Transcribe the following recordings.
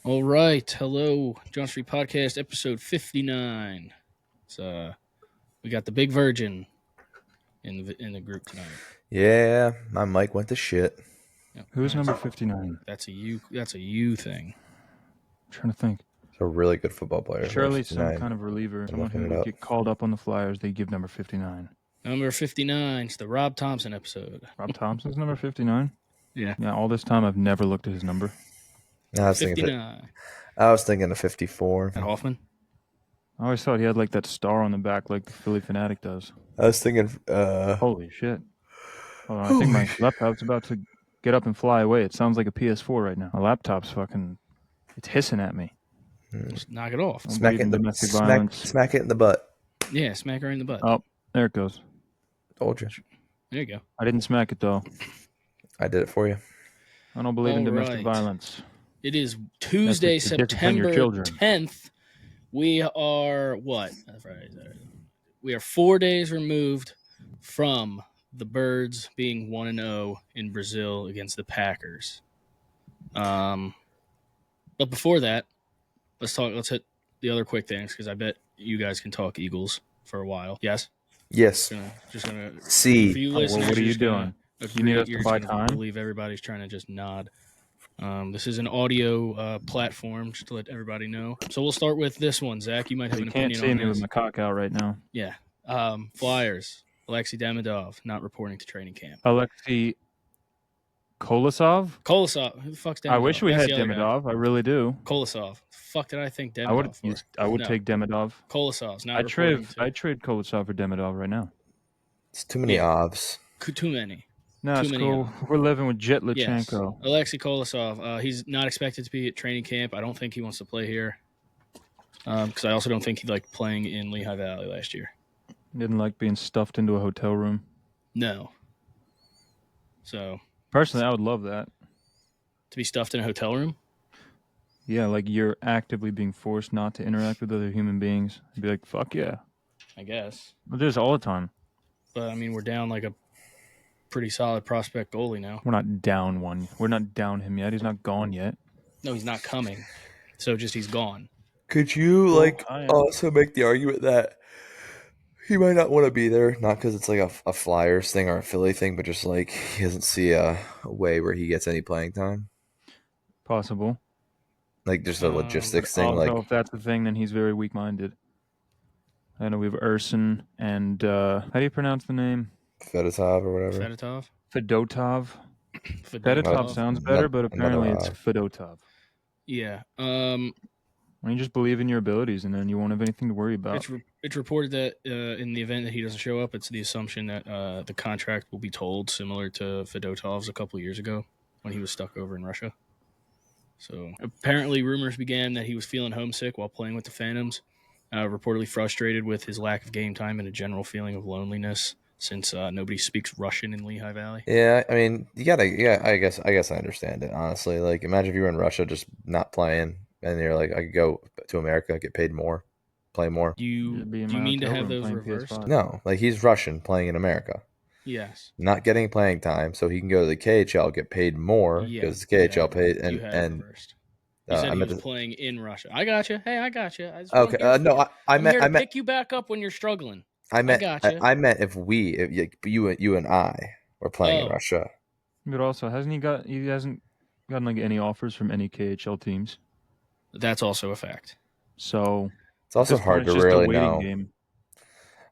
All right. Hello, John Street Podcast, episode 59. We got the big virgin in the group tonight. Yeah, my mic went to shit. Yep, Who's nice. number 59? That's a you thing. I'm trying to think. It's a really good football player. Surely some 59. kind of reliever, someone looking who it would up. get called up on the Flyers. They give number 59. Number 59 is the Rob Thompson episode. Rob Thompson's number 59? Yeah. Yeah, all this time I've never looked at his number. I was thinking 59. of 54. At Hoffman? I always thought he had like that star on the back like the Philly Fanatic does. I was thinking. Holy shit. Hold on, I think my laptop's about to get up and fly away. It sounds like a PS4 right now. My laptop's fucking... It's hissing at me. Just knock it off. Don't Smack believe it, in in the, domestic violence. smack it in the butt. Yeah, smack her in the butt. Oh, there it goes. Told you. There you go. I didn't smack it though. I did it for you. I don't believe in domestic All right. violence. It is Tuesday, That's to discipline your September children. 10th. We are what? Friday, Saturday. We are 4 days removed from the Birds being 1-0 in Brazil against the Packers. But before that, let's hit the other quick things because I bet you guys can talk Eagles for a while. Yes? Yes. Just gonna C. for you Well, listeners, what are you're you just gonna doing? agree- You need us to you're buy just gonna time? believe everybody's trying to just nod. This is an audio platform, just to let everybody know. So we'll start with this one. Zach, you might have You an can't opinion see on me this. with my cock out right now. Yeah. Flyers. Alexei Demidov not reporting to training camp. Alexei Kolosov? Kolosov. Who the fuck's Demidov? I wish we That's had the other guy. Demidov. I really do. Kolosov. Fuck did I think Demidov I would No. take Demidov. Kolosov's not I'd reporting trade Kolosov for Demidov right now. It's too many ovs. too many. No, Too it's many cool. We're living with Jet Yes. Lachenko. Alexei Kolosov. He's not expected to be at training camp. I don't think he wants to play here. Because I also don't think he liked playing in Lehigh Valley last year. Didn't like being stuffed into a hotel room. No. So Personally, I would love that. to be stuffed in a hotel room? Yeah, like you're actively being forced not to interact with other human beings. I'd be like, fuck yeah. I guess. I do this all the time. But I mean, we're down like a pretty solid prospect goalie now. We're not down one. We're not down him yet. He's not gone yet. No, he's not coming. So just he's gone. Could you I am. also make the argument that he might not want to be there, not because it's like a Flyers thing or a Philly thing, but just like he doesn't see a way where he gets any playing time? Possible. Like just a logistics thing. Also, Like if that's the thing, then he's very weak-minded. I know we have Urson and how do you pronounce the name? Fedotov or whatever. Fedotov? Fedotov. Fedotov sounds better, but apparently it's Fedotov. Yeah. When you just believe in your abilities, and then you won't have anything to worry about. It's reported that in the event that he doesn't show up, it's the assumption that the contract will be told, similar to Fedotov's a couple of years ago when he was stuck over in Russia. So apparently rumors began that he was feeling homesick while playing with the Phantoms, reportedly frustrated with his lack of game time and a general feeling of loneliness since nobody speaks Russian in Lehigh Valley. Yeah, I mean, I guess I understand it, honestly. Like, imagine if you were in Russia just not playing, and you're like, I could go to America, get paid more, play more. Do you mean to have those reversed? PS5. No, like he's Russian playing in America, Yes. not getting playing time, so he can go to the KHL, get paid more because the KHL paid, and reversed. You said I he meant was to, playing in Russia. I got you. Hey, I got you. okay, no, I I'm here to meant pick you back up when you're struggling. I meant gotcha. I meant if you and I were playing in Russia. But also, he hasn't gotten like any offers from any KHL teams. That's also a fact. So It's also at this point, hard to it's just a really waiting know. Game.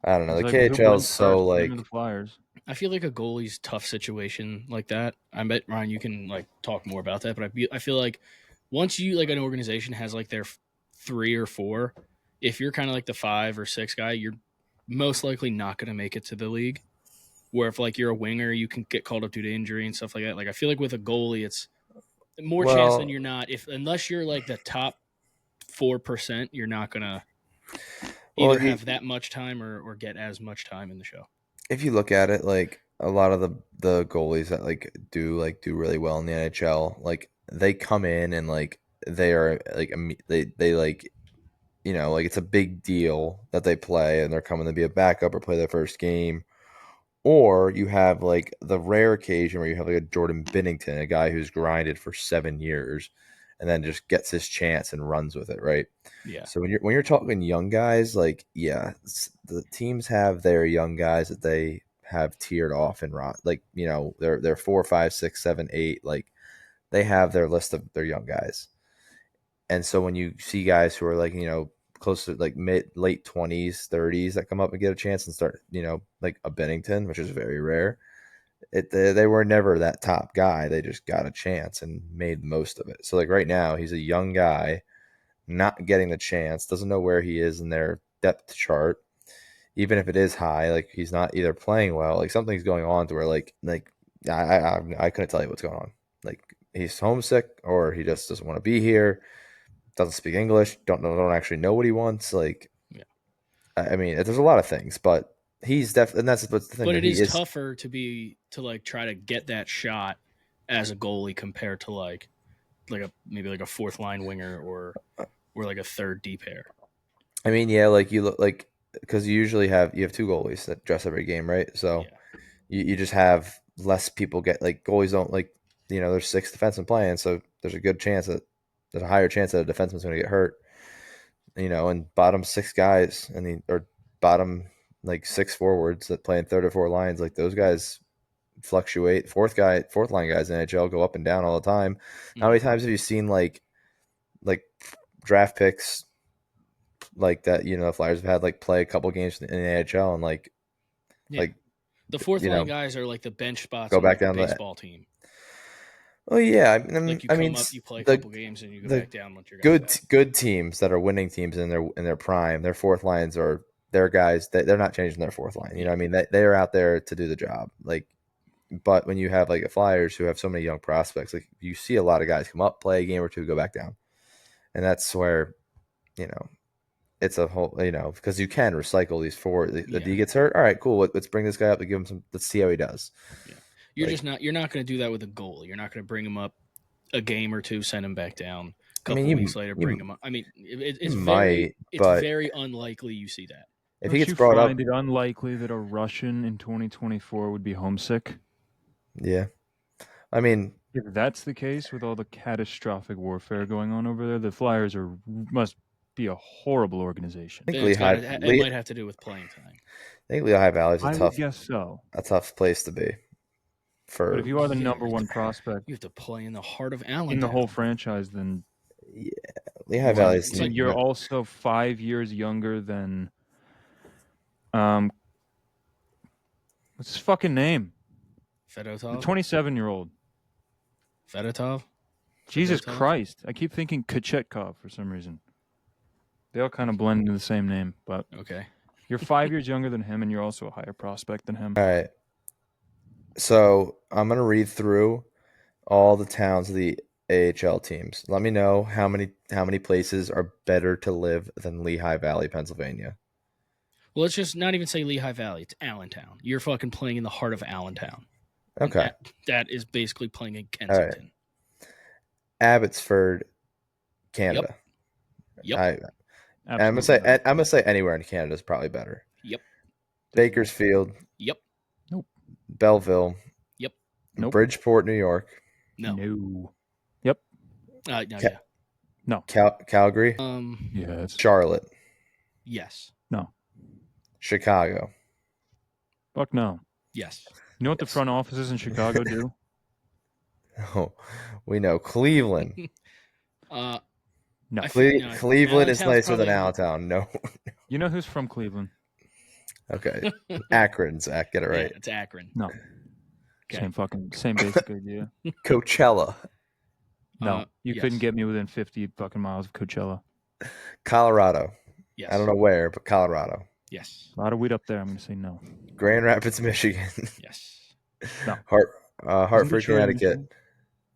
I don't know. It's The like, who KHL wins is so first, like him or the Flyers. I feel like a goalie's tough situation like that. I bet Ryan, you can like talk more about that. But I feel like once you like an organization has like their 3 or 4, if you're kind of like the 5 or 6 guy, you're most likely not going to make it to the league. Where if like you're a winger, you can get called up due to injury and stuff like that. Like I feel like with a goalie, it's more chance than you're not. Unless you're like the top 4%, you're not gonna either have that much time or get as much time in the show. If you look at it, like a lot of the goalies that do really well in the NHL, like they come in and like they are like they like, you know, like it's a big deal that they play and they're coming to be a backup or play their first game. Or you have like the rare occasion where you have like a Jordan Binnington, a guy who's grinded for 7 years, and then just gets his chance and runs with it, right? Yeah. So when you're talking young guys, like the teams have their young guys that they have tiered off and like they're 4, 5, 6, 7, 8, like they have their list of their young guys. And so when you see guys who are like close to like late 20s, 30s that come up and get a chance and start like a Bennington, which is very rare. They were never that top guy. They just got a chance and made the most of it. So like right now, he's a young guy, not getting the chance, doesn't know where he is in their depth chart. Even if it is high, like he's not either playing well, like something's going on to where like I couldn't tell you what's going on. Like he's homesick or he just doesn't want to be here, doesn't speak English, don't actually know what he wants. Like, Yeah. I mean, there's a lot of things, but he's definitely, and that's what's the thing. But That it he is is tougher to like try to get that shot as a goalie compared to like maybe like a fourth line winger or like a third D pair. I mean, yeah, like you look like because you usually have two goalies that dress every game, right? So Yeah. you just have less people get like goalies don't like there's 6 defensemen playing, so there's a good chance that there's a higher chance that a defenseman's going to get hurt. And bottom 6 guys or bottom like 6 forwards that play in third or fourth lines, like those guys fluctuate. Fourth line guys in NHL go up and down all the time. How many times have you seen like draft picks like that? The Flyers have had like play a couple games in the NHL and like the fourth line guys are like the bench spots go on back like a down baseball team. Oh yeah, Like you come up, you play a couple games, and you go back down once you're good teams that are winning teams in their prime. Their fourth lines are their guys. They're not changing their fourth line. You know what I mean? They are out there to do the job. Like, but when you have like the Flyers who have so many young prospects, like you see a lot of guys come up, play a game or two, go back down, and that's where it's a whole because you can recycle these four. The D gets hurt. All right, cool. Let's bring this guy up and give him some. Let's see how he does. Yeah, you're not going to do that with a goalie. You're not going to bring him up a game or two, send him back down. A couple weeks later, bring him up. I mean, it's very unlikely you see that. If he gets brought up, find it unlikely that a Russian in 2024 would be homesick? Yeah, I mean, if that's the case, with all the catastrophic warfare going on over there, the Flyers must be a horrible organization. I think it might have to do with playing time. I think Lehigh Valley is a tough place to be. But if you are the number one prospect, you have to play in the heart of Allentown. In the whole franchise, then yeah, Lehigh Valley is. And you're also 5 years younger than what's his fucking name? Fedotov. The 27-year-old. Fedotov. Jesus Christ! I keep thinking Kachetkov for some reason. They all kind of blend into the same name, but okay. You're 5 years younger than him, and you're also a higher prospect than him. All right. So I'm gonna read through all the towns of the AHL teams. Let me know how many places are better to live than Lehigh Valley, Pennsylvania. Well, let's just not even say Lehigh Valley. It's Allentown. You're fucking playing in the heart of Allentown. Okay. That is basically playing in Kensington. Right. Abbotsford, Canada. Yep. I'm gonna say anywhere in Canada is probably better. Yep. Bakersfield. Yep. Nope. Belleville. Yep. Nope. Bridgeport, New York. No. Yep. No. Calgary. Yes. Charlotte. Yes. No. Chicago. Fuck no. Yes. You know what the front offices in Chicago do? Oh, we know Cleveland. No. Cleveland is nicer than Allentown. No. You know who's from Cleveland? Okay. Akron, Zach. Get it right. Yeah, it's Akron. No. Okay. Same basic idea. Coachella. No. You couldn't get me within 50 fucking miles of Coachella. Colorado. Yes. I don't know where, but Colorado. Yes. A lot of weed up there. I'm going to say no. Grand Rapids, Michigan. Yes. No. Hartford, Connecticut.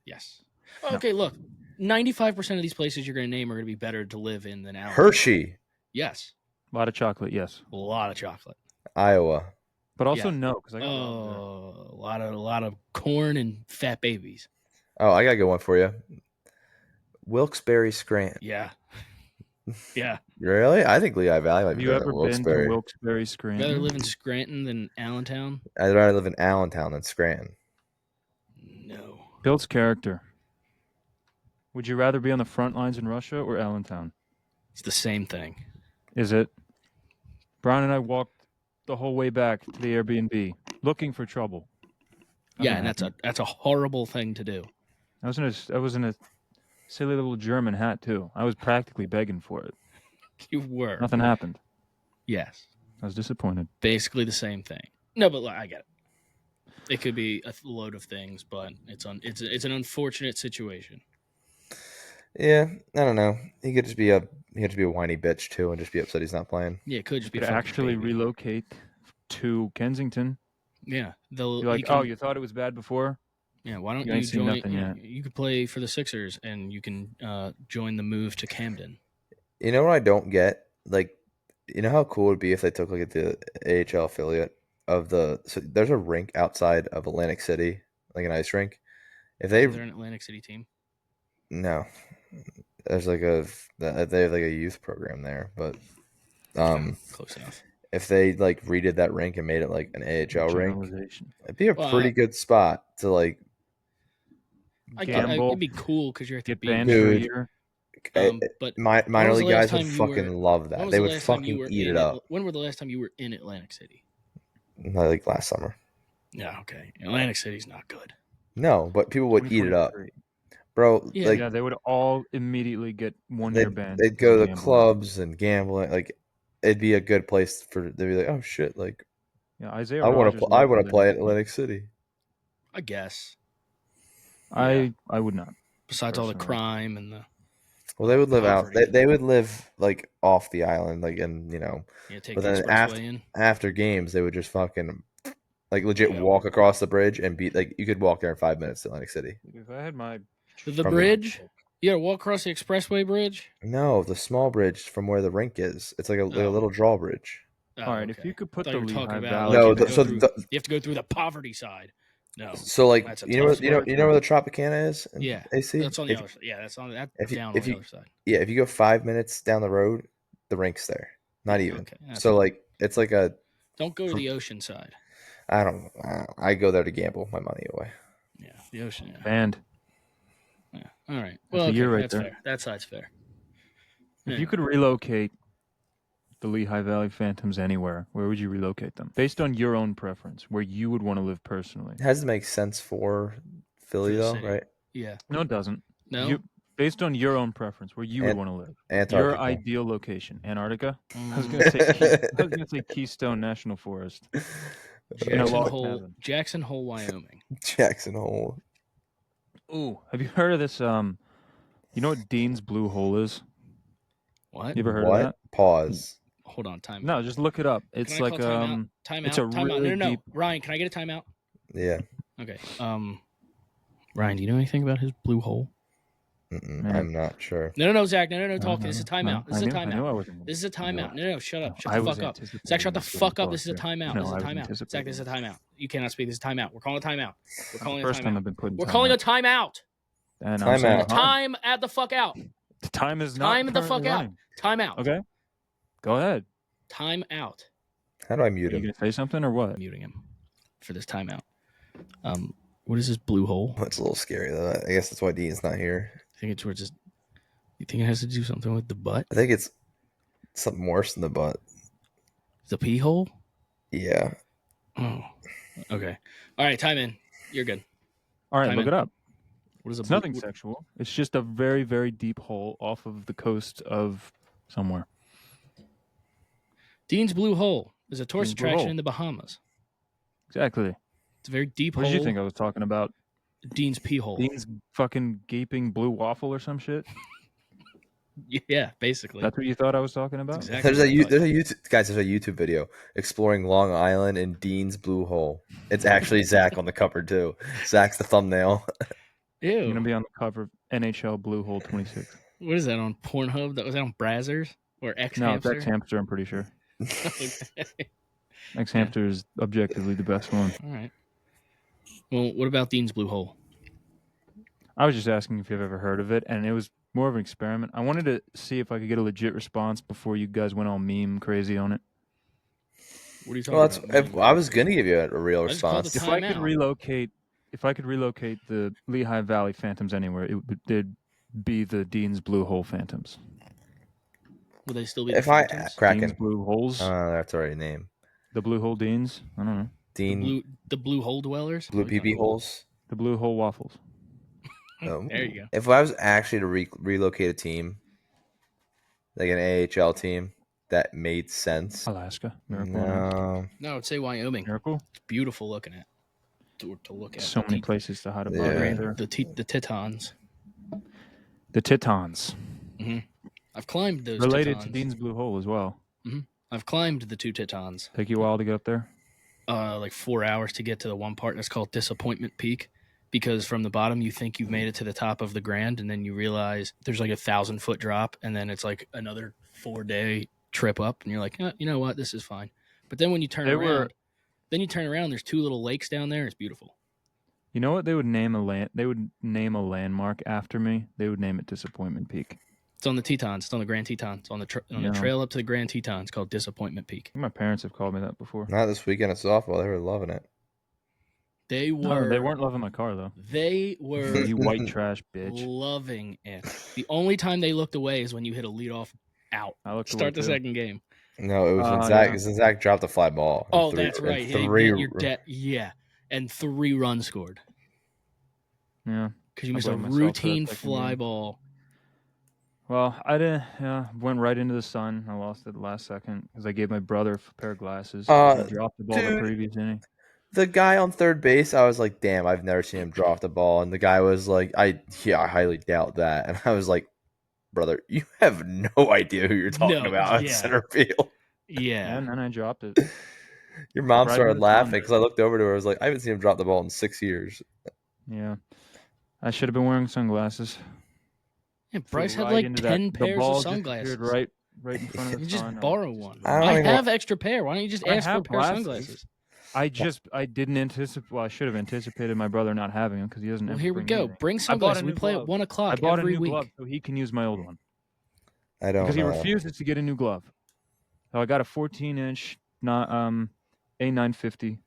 Yes. Okay, look. 95% of these places you're going to name are going to be better to live in than Allentown. Hershey. Yes. A lot of chocolate, yes. A lot of chocolate. Iowa. But also no, because I got a lot of corn and fat babies. Oh, I got a good one for you. Wilkes-Barre, Scranton. Yeah. Yeah. Really? I think Lehigh Valley might Have be you better ever than Wilkes-Barre. been to Wilkes-Barre, Scranton? I'd rather live in Scranton than Allentown? I'd rather live in Allentown than Scranton. No. Builds character. Would you rather be on the front lines in Russia or Allentown? It's the same thing. Is it? Brian and I walked the whole way back to the Airbnb looking for trouble. Yeah, Nothing and happened. that's a horrible thing to do. I was in a silly little German hat too. I was practically begging for it. You were. Nothing happened. Yes. I was disappointed. Basically the same thing. No, but I get it. It could be a load of things, but it's an unfortunate situation. Yeah, I don't know. He could be a whiny bitch too, and just be upset he's not playing. Yeah, it could just be You could a actually baby. relocate to Kensington. Yeah, You're like, oh, you thought it was bad before? Yeah, why don't You you ain't seen join? nothing yet. You could play for the Sixers, and you can join the move to Camden. You know what I don't get? Like, you know how cool it would be if they took like the AHL affiliate of the. So there's a rink outside of Atlantic City, like an ice rink. If they Isn't there an Atlantic City team? no, there's like they have like a youth program there, but Close enough. if they like redid that rink and made it like an AHL rink, Generalization. it'd be a pretty good spot to like Gamble. It'd be cool because you're at the Get beach. banned for a Dude. year. But minor was the league last guys would time you fucking were- love when that. was They the would last time you fucking were eat in it up. When were the last time you were in Atlantic City? Like last summer. Yeah, okay. Atlantic City's not good. No, but people would eat it up, 2023. bro. Yeah. Like Yeah, they would all immediately get 1 year banned. they'd because go of to the gambling. clubs and gambling. Like it'd be a good place for. They'd be like, oh shit, like Yeah, Isaiah I want Rogers to. I loved want to play at Atlantic Atlantic City. I guess. City. I would not. Besides all the Personally. crime and the Well, they would live out. Poverty. They would live like off the island, like and take But the then expressway in. after games, they would just fucking like legit Yeah. walk across the bridge and be like you could walk there in 5 minutes to Atlantic City. If I had my The From bridge? You gotta walk across the expressway bridge? No, the small bridge from where the rink is. It's like a Oh. little drawbridge. Oh, All right, if you could put I the thought you were talking Lehigh about Valley. No, you, have to the- so go through, the- you have to go through the poverty side. No. So like That's a you know tough what you know where the Tropicana is? In Yeah. AC. That's on the other side. Yeah, that's on that if you- down if on the you- other side. Yeah, if you go 5 minutes down the road, the rink's there. Not even. Okay. That's So fine. like it's like a Don't go to the ocean side. I don't. I go there to gamble my money away. Yeah, the ocean. Yeah. Banned. Yeah. All right. That's a year right that's there. fair. That side's fair. If Yeah. you could relocate the Lehigh Valley Phantoms anywhere, where would you relocate them? Based on your own preference, where you would want to live personally. It has to make sense for Philly For the though, city. right? Yeah. No, it doesn't. No. Based on your own preference, where you would want to live. Your Antarctica. ideal location. Antarctica? I was Mm, going to say Keystone National Forest. In a Jackson log Hole, cabin. Jackson Hole, Wyoming. Jackson Hole. Ooh, have you heard of this? You know what Dean's Blue Hole is? What? You ever heard What? of that? Pause. Hold on. Time. No, just look it up. Can It's I like call timeout? Timeout. it's a Timeout. really No. deep. Ryan, can I get a timeout? Yeah. Okay. Ryan, do you know anything about his blue hole? Man. I'm not sure. No, Zach. No. Talk. This is a timeout. This is a I knew I timeout. wasn't. This is a timeout. No. Shut up. Shut I the was fuck up. anticipating Zach, shut the this fuck up. response This is a there. timeout. No, This is I a was timeout. anticipating Zach, this is a this. timeout. You cannot speak. This is a timeout. We're calling a timeout. We're calling First a time timeout. I've been put in We're timeout. calling a timeout. And Timeout. I'm saying Time at the fuck out. The time is not Time the fuck currently out. running. Timeout. Okay, go ahead. Time out. How do I Are mute you him? gonna say something or what? Muting him for this timeout. What is this blue hole? That's a little scary though. I guess that's why Dean's not here. I think it's towards his. You think it has to do something with the butt? I think it's something worse than the butt. The pee hole? Yeah. Oh. Okay. All right. Time in. You're good. All right, Time look in. it up. What is a It's nothing sexual. It's just a very, very deep hole off of the coast of somewhere. Dean's Blue Hole is a tourist Dean's Blue attraction Hole. in the Bahamas. Exactly. It's a very deep What hole. did you think I was talking about? Dean's pee hole. Dean's fucking gaping blue waffle or some shit? Yeah, basically. That's what you thought I was talking about? Exactly. There's a YouTube guys. There's a YouTube video exploring Long Island and Dean's Blue Hole. It's actually Zach on the cover too. Zach's the thumbnail. Ew. You're gonna be on the cover of NHL Blue Hole 26. What is that on Pornhub? Was that on Brazzers or X No, it's Hamster? X Hamster. I'm pretty sure. Okay. X Hamster is objectively the best one. All right. Well, what about Dean's Blue Hole? I was just asking if you've ever heard of it, and it was more of an experiment. I wanted to see if I could get a legit response before you guys went all meme crazy on it. What are you talking Well, about? I was gonna give you a real I just called response. the If I could Timeout. relocate the Lehigh Valley Phantoms anywhere, be the Dean's Blue Hole Phantoms. Will they still be the If I Phantoms? Kraken, Dean's Blue Holes. that's already a name. The Blue Hole Deans. I don't know. Dean The blue hole dwellers? Blue I like that PP one. holes. The Blue Hole Waffles. There you go. If I was actually to relocate a team, like an AHL team, that made sense. Alaska. Miracle on Ice. No. No, I would say Wyoming. Miracle. It's beautiful looking at. To look at. So many places to hide a body Yeah. right there. The Tetons. The Tetons. I've climbed those Related Tetons. to Dean's Blue Hole as well. I've climbed the 2 Tetons. Take you a while to get up there? Like 4 hours to get to the one part that's called Disappointment Peak, because from the bottom you think you've made it to the top of the Grand, and then you realize there's like 1,000-foot drop, and then it's like another 4-day trip up, and you're like, you know what, this is fine. But then when you turn around, there's 2 little lakes down there. It's beautiful. You know what they would name They would name a landmark after me. They would name it Disappointment Peak. It's on the Tetons. It's on the Grand Tetons. It's on the the trail up to the Grand Tetons. It's called Disappointment Peak. My parents have called me that before. Not this weekend at softball. They were loving it. They weren't loving my car though. They were You white trash bitch. loving it. The only time they looked away is when you hit a leadoff out. I looked Start away the too. second game. No, it was when Zach dropped a fly ball. Oh, that's right. And 3 runs scored. Yeah. Because you missed a routine fly ball. Well, I didn't. Yeah, went right into the sun. I lost it the last second because I gave my brother a pair of glasses. He dropped the ball the previous inning. The guy on third base, I was like, damn, I've never seen him drop the ball. And the guy was like, I highly doubt that. And I was like, brother, you have no idea who you're talking about in center field. Yeah. And then I dropped it. Your mom started laughing because I looked over to her. I was like, I haven't seen him drop the ball in 6 years. Yeah. I should have been wearing sunglasses. Yeah, Bryce had like 10 pairs of sunglasses. Right in front of the you sun. just borrow one. I have extra pair. Why don't you just ask for a pair of sunglasses? I didn't anticipate. Well, I should have anticipated my brother not having them because he doesn't. Well, here we go. Anything. Bring sunglasses. We play at 1 o'clock every week. I bought a new glove so he can use my old one. I don't because know. he refuses to get a new glove. So I got a 14-inch, A950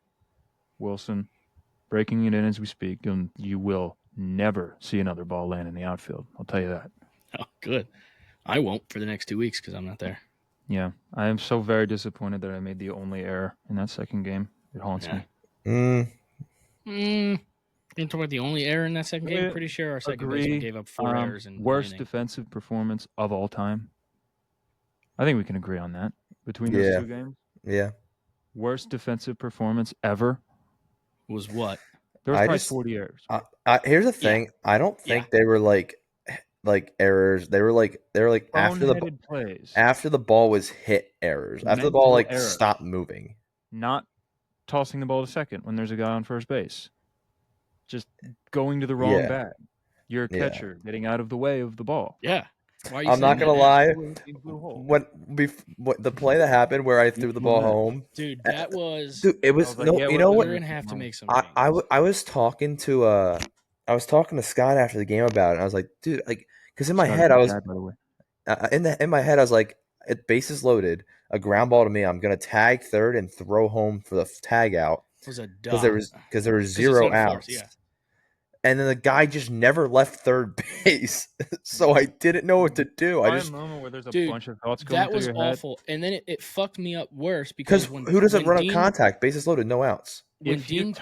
Wilson, breaking it in as we speak, and you will never see another ball land in the outfield. I'll tell you that. Oh, good. I won't for the next 2 weeks because I'm not there. Yeah, I am so very disappointed that I made the only error in that second game. It haunts me. You talk about the only error in that second game? Pretty sure our second baseman gave up 4 errors. Worst defensive performance of all time. I think we can agree on that between those 2 games. Yeah. Worst defensive performance ever was what? There was probably 40 errors. Here's the thing. I don't think they were like errors. They were like after the ball was hit errors. After the ball stopped moving. Not tossing the ball to second when there's a guy on first base. Just going to the wrong bag. You're a catcher getting out of the way of the ball. Yeah. I'm not gonna lie. What the play that happened where I threw the ball home, dude? That was. Dude, it was no. You know what? We're gonna have to make some. I was talking to Scott after the game about it. And I was like, dude, like, because in my head I was in my head I was like, bases loaded, a ground ball to me. I'm gonna tag third and throw home for the tag out. Was a because there was 0 outs. And then the guy just never left third base, so I didn't know what to do. A moment where there's a bunch of thoughts going through your head. That was awful, and then it fucked me up worse because who doesn't run up contact? Bases loaded, no outs. If you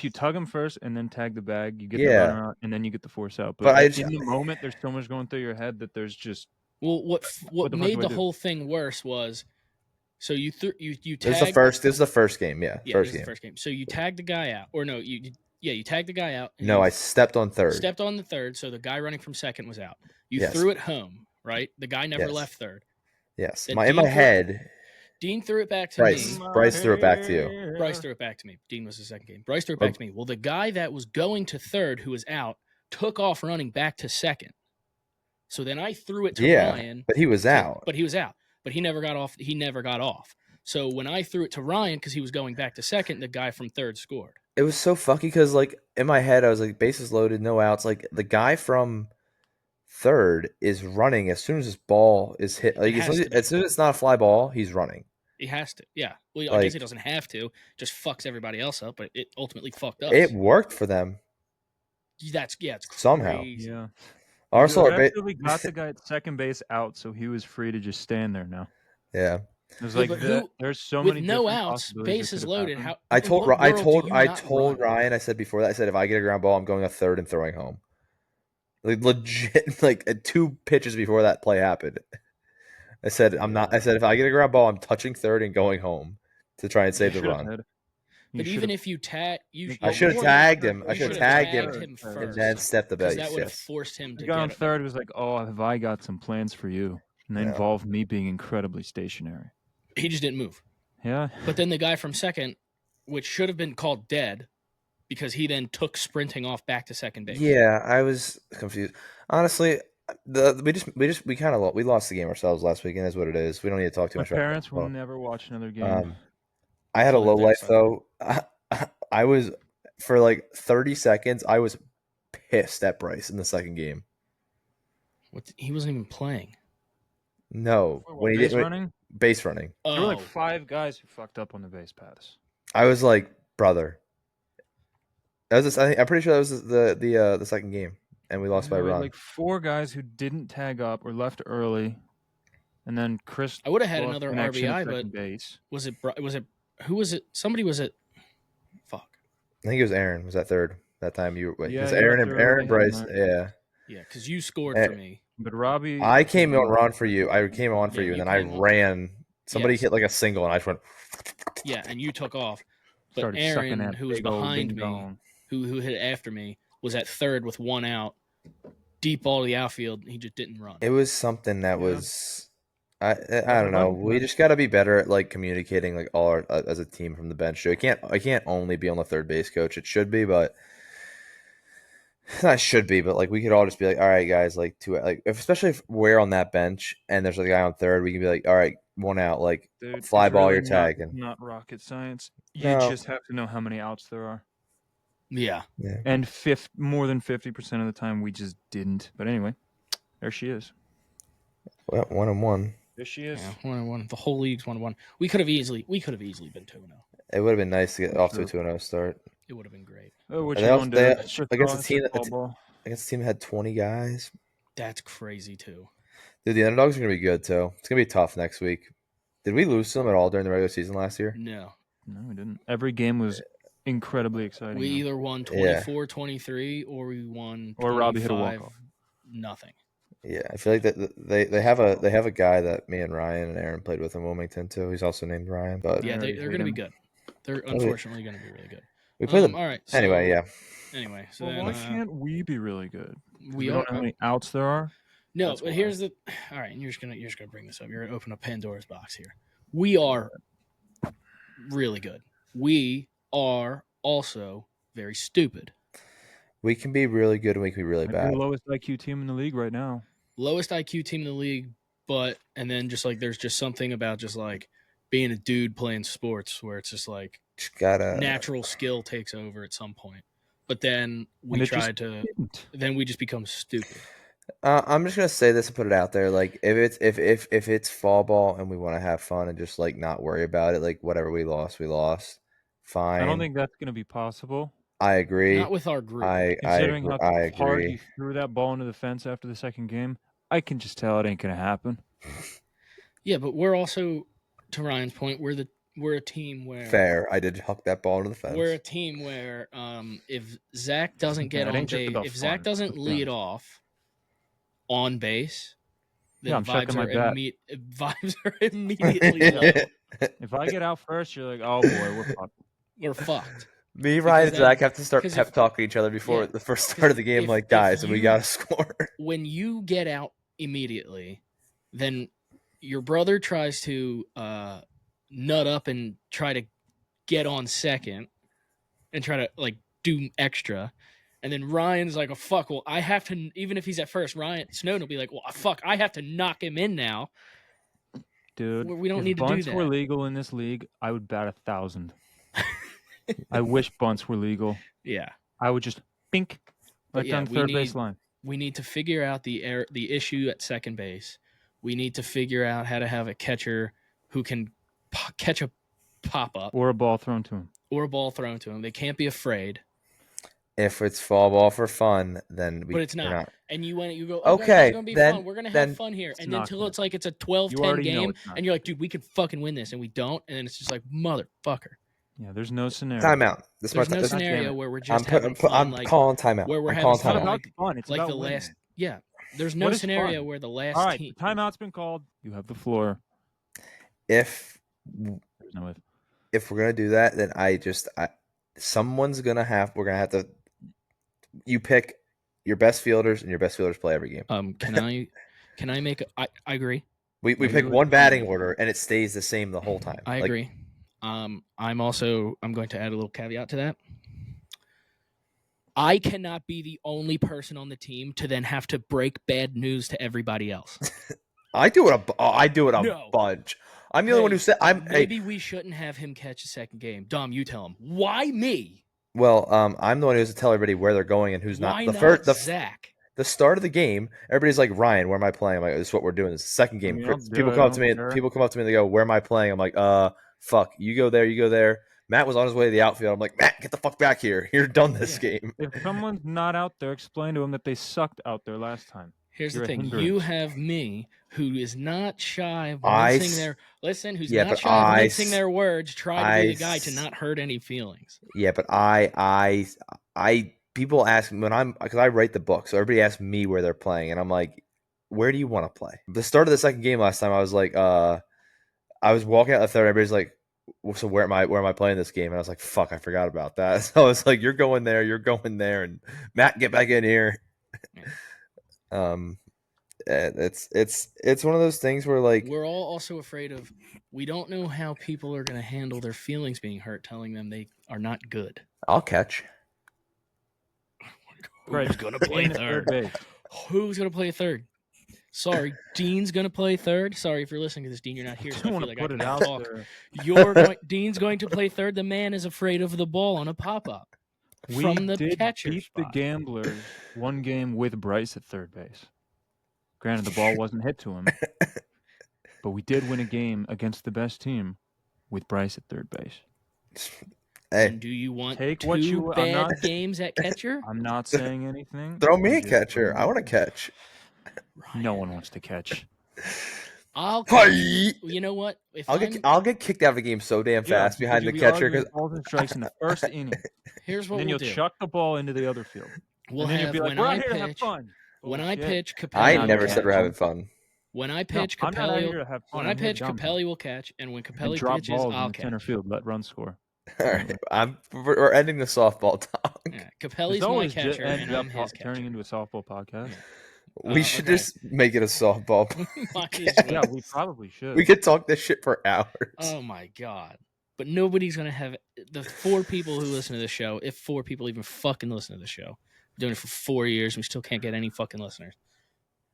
tug him first and then tag the bag, you get the runner out, and then you get the force out. But in the moment, there's so much going through your head that there's just. Well, what made the whole thing worse was, so you tagged. This is the first game, first game. So you tagged the guy out, or no, you tagged the guy out. No, I stepped on third. Stepped on the third, so the guy running from second was out. You threw it home, right? The guy never left third. Yes. In my head. Dean threw it back to me. Bryce threw it back to you. Bryce threw it back to me. Dean was the second game. Bryce threw it back to me. Well, the guy that was going to third, who was out, took off running back to second. So then I threw it to Ryan. But he was out. But he never got off. He never got off. So when I threw it to Ryan, because he was going back to second, the guy from third scored. It was so fucky because, like, in my head, I was like, bases loaded, no outs. Like, the guy from third is running as soon as his ball is hit. Like, as soon as it's not a fly ball, he's running. He has to. Yeah. Well, I guess he doesn't have to. Just fucks everybody else up, but it ultimately fucked us. It worked for them. It's somehow. crazy. Yeah. Arsenal are eventually got the guy at second base out, so he was free to just stand there now. yeah. It was Yeah, like but there's so with many no different outs, possibilities that bases could have loaded. happened. How in what world do you not run? Ryan. I said before that. I said if I get a ground ball, I'm going a third and throwing home. Like legit, like 2 pitches before that play happened. I said I'm not. I said if I get a ground ball, I'm touching third and going home to try and save the Should have run. had. But even if you tag, I should have tagged him. I should have tagged him him and then first stepped the because base. that would have Yes. forced him The to guy on get it. third was like, "Oh, have I got some plans for you?" And they No. involved me being incredibly stationary. He just didn't move. Yeah. But then the guy from second, which should have been called dead, because he then took sprinting off back to second base. Yeah, I was confused. Honestly, we kind of we lost the game ourselves last weekend. Is what it is. We don't need to talk too My much about parents will baseball. never watch another game. I had a Until low they're life backside. though. I was for like 30 seconds. I was pissed at Bryce in the second game. He wasn't even playing. No, when he base did running, base running, there were like Oh, 5 guys who fucked up on the base paths. I was like, brother. That was. I'm pretty sure that was the second game, and we lost by a There were run. like 4 guys who didn't tag up or left early, and then Chris. I would have had lost another connection at RBI, but second base. was it who was it? Somebody was it? Fuck. I think it was Aaron. Was that third that time? You Yeah, because he Aaron left and early, Bryce. and Yeah. Yeah, because you scored Eh, for me. But Robbie, I came on for you. I came on for Yeah, you, and you then I came on. ran. Somebody Yes. hit like a single, and I just went. Yeah, and you took off. But started sucking Aaron, that who was big old behind ding me, dong. who hit after me, was at third with 1 out, deep ball to the outfield. He just didn't run. It was something that Yeah. was. I don't know. We just got to be better at like communicating like all our, as a team from the bench. It can't only be on the third base coach. It should be, but not should be, but like we could all just be like, all right, guys, like especially if we're on that bench and there's a guy on third, we can be like, all right, 1 out, like Dude, fly it's ball, really you're tagging. not rocket science. You No. just have to know how many outs there are. Yeah. And more than 50% of the time, we just didn't. But anyway, there she is. Well, 1-1. There she is. Yeah, 1-1. The whole league's 1-1. We could have easily been 2-0. It would have been nice to get off to a 2-0 start. It would have been great. Oh, what And you they going to also- against the team ball? against the team that had 20 guys. That's crazy too. Dude, the underdogs are gonna be good too. It's gonna be tough next week. Did we lose them at all during the regular season last year? No. No, we didn't. Every game was incredibly exciting. We though. either won 24-23 or we won 25 Or Robbie hit a walk-off. nothing. Yeah, I feel like that they have a guy that me and Ryan and Aaron played with in Wilmington too. He's also named Ryan, but Yeah, already they're hate going to be him. good. They're unfortunately going to be really good. we played them All right. So, anyway. Yeah, Anyway, so Well, then why can't we be really good? we don't know how many outs there are. No, That's but why. here's the. All right, and you're just gonna bring this up. You're gonna open up Pandora's box here. We are really good. We are also very stupid. we can be really good and we can be really Like, bad. we're the lowest IQ team in the league right now. Lowest IQ team in the league, and then just like there's just something about just like being a dude playing sports where it's just like Just gotta natural skill takes over at some point. But then we And it just try to. didn't. Then we just become stupid. I'm just gonna say this and put it out there. Like if it's fall ball and we want to have fun and just like not worry about it, like whatever we lost, fine. I don't think that's going to be possible. I agree. Not with our group. Considering how I hard agree. he threw that ball into the fence after the second game, I can just tell it ain't going to happen. Yeah, but we're also, to Ryan's point, we're a team where Fair. I did huck that ball into the fence. we're a team where if Zach doesn't get Yeah, it on ain't just base, about if Zach fun. doesn't Let's be lead honest. off on base, then Yeah, I'm checking my bat. vibes are immediately low. If I get out first, you're like, oh boy, we're fucked. We're fucked. Me, Ryan, and that- Zach have to start 'cause pep talking each other before yeah, the first start of the game. if- Like, if guys, we you- gotta score. When you get out immediately, then your brother tries to nut up and try to get on second and try to like do extra. And then Ryan's like, oh, fuck, well, I have to, even if he's at first, Snowden will be like, well, fuck, I have to knock him in now. Dude, We don't if need to do bunts that. were legal in this league, I would bat 1,000. I wish bunts were legal. Yeah. I would just bink right yeah, down the we third need- base line. We need to figure out the issue at second base. We need to figure out how to have a catcher who can catch a pop up Or a ball thrown to him. or a ball thrown to him. They can't be afraid. If it's fall ball for fun, then But it's we're not. not. And you went, you go, oh, guys, this is Okay, going to be then fun. We're going to have then fun here. It's And then not until gonna. it's like it's a You 12-10 already know game, it's not. and you're like, dude, we could fucking win this, and we don't. And then it's just like, motherfucker. Yeah, there's no scenario. timeout. There's no God damn scenario it. where we're just having fun, I'm like calling timeout. where we're I'm having calling It's not fun, timeout. about fun. It's like about the winning. last. Yeah, there's no What is scenario fun? where the All last right, team. the timeout's been called. You have the floor. If There's no if. we're gonna do that, then someone's gonna have. We're gonna have to. You pick your best fielders, and your best fielders play every game. Can I make? I agree. We Maybe pick we one can- batting order, and it stays the same the whole time. I Like, agree. I'm going to add a little caveat to that. I cannot be the only person on the team to then have to break bad news to everybody else. I do it a No. bunch. I'm the only one who said Maybe we shouldn't have him catch a second game. Dom, you tell him. Why me? Well, I'm the one who has to tell everybody where they're going and who's Why not. not Zach? The start of the game, everybody's like, Ryan, where am I playing? I'm like, this is what we're doing. This is the second game. I mean, I'll do People it. come I up to me. don't care. People come up to me and they go, where am I playing? I'm like, fuck. You go there. You go there. Matt was on his way to the outfield. I'm like, Matt, get the fuck back here. You're done this game. If someone's not out there, explain to them that they sucked out there last time. Here's You're the a thing. hindrance. You have me, who is not shy of I mincing s- their who's Yeah, not but shy of I mincing s- their words, try to I be the guy to s- not hurt any feelings. Yeah, but people ask me because I write the book, so everybody asks me where they're playing, and I'm like, where do you want to play? The start of the second game last time, I was like, I was walking out the third, everybody's like, so where am I playing this game? And I was like, fuck, I forgot about that. So I was like, you're going there, and Matt, get back in here. It's one of those things where like We're all also afraid of. We don't know how people are going to handle their feelings being hurt, telling them they are not good. I'll catch. Who's going to play In third? base. Who's going to play third? Sorry, Dean's going to play third. Sorry if you're listening to this, Dean. You're not here, so I want feel to like I put can it out talk. there. Dean's going to play third. The man is afraid of the ball on a pop-up We from the did catcher beat spot. the Gamblers one game with Bryce at third base. Granted, the ball wasn't hit to him, but we did win a game against the best team with Bryce at third base. Hey, And do you want Take what you- I'm bad not- games at catcher? I'm not saying anything. throw me I'm a just catcher. putting I want to it- catch. No one wants to catch. I'll catch. Hi. You know what? If I'll get kicked out of the game so damn fast Yeah, behind you'll the be catcher arguing because balls and strikes in the first inning, here's and what then we'll you'll do. chuck the ball into the other field. We'll and then you'll have be like, when "We're I out here to have pitch. fun." When I Bullshit. pitch, Capelli. I will never catch. said we're having fun. When I No, pitch, I'm not out Capelli. here to have fun. When I'm I here to pitch, dominate. Capelli will catch, and when And Capelli drop pitches, balls I'll in the center catch. field. Let run score. All right, we're ending the softball talk. Yeah, It's Capelli's my always catcher, and ended I'm up his turning catcher. into a softball podcast. We should okay. just make it a softball. Might as well. Yeah, we probably should. We could talk this shit for hours. Oh my god! But nobody's gonna have the 4 people who listen to the show. If 4 people even fucking listen to the show, we're doing it for 4 years. We still can't get any fucking listeners.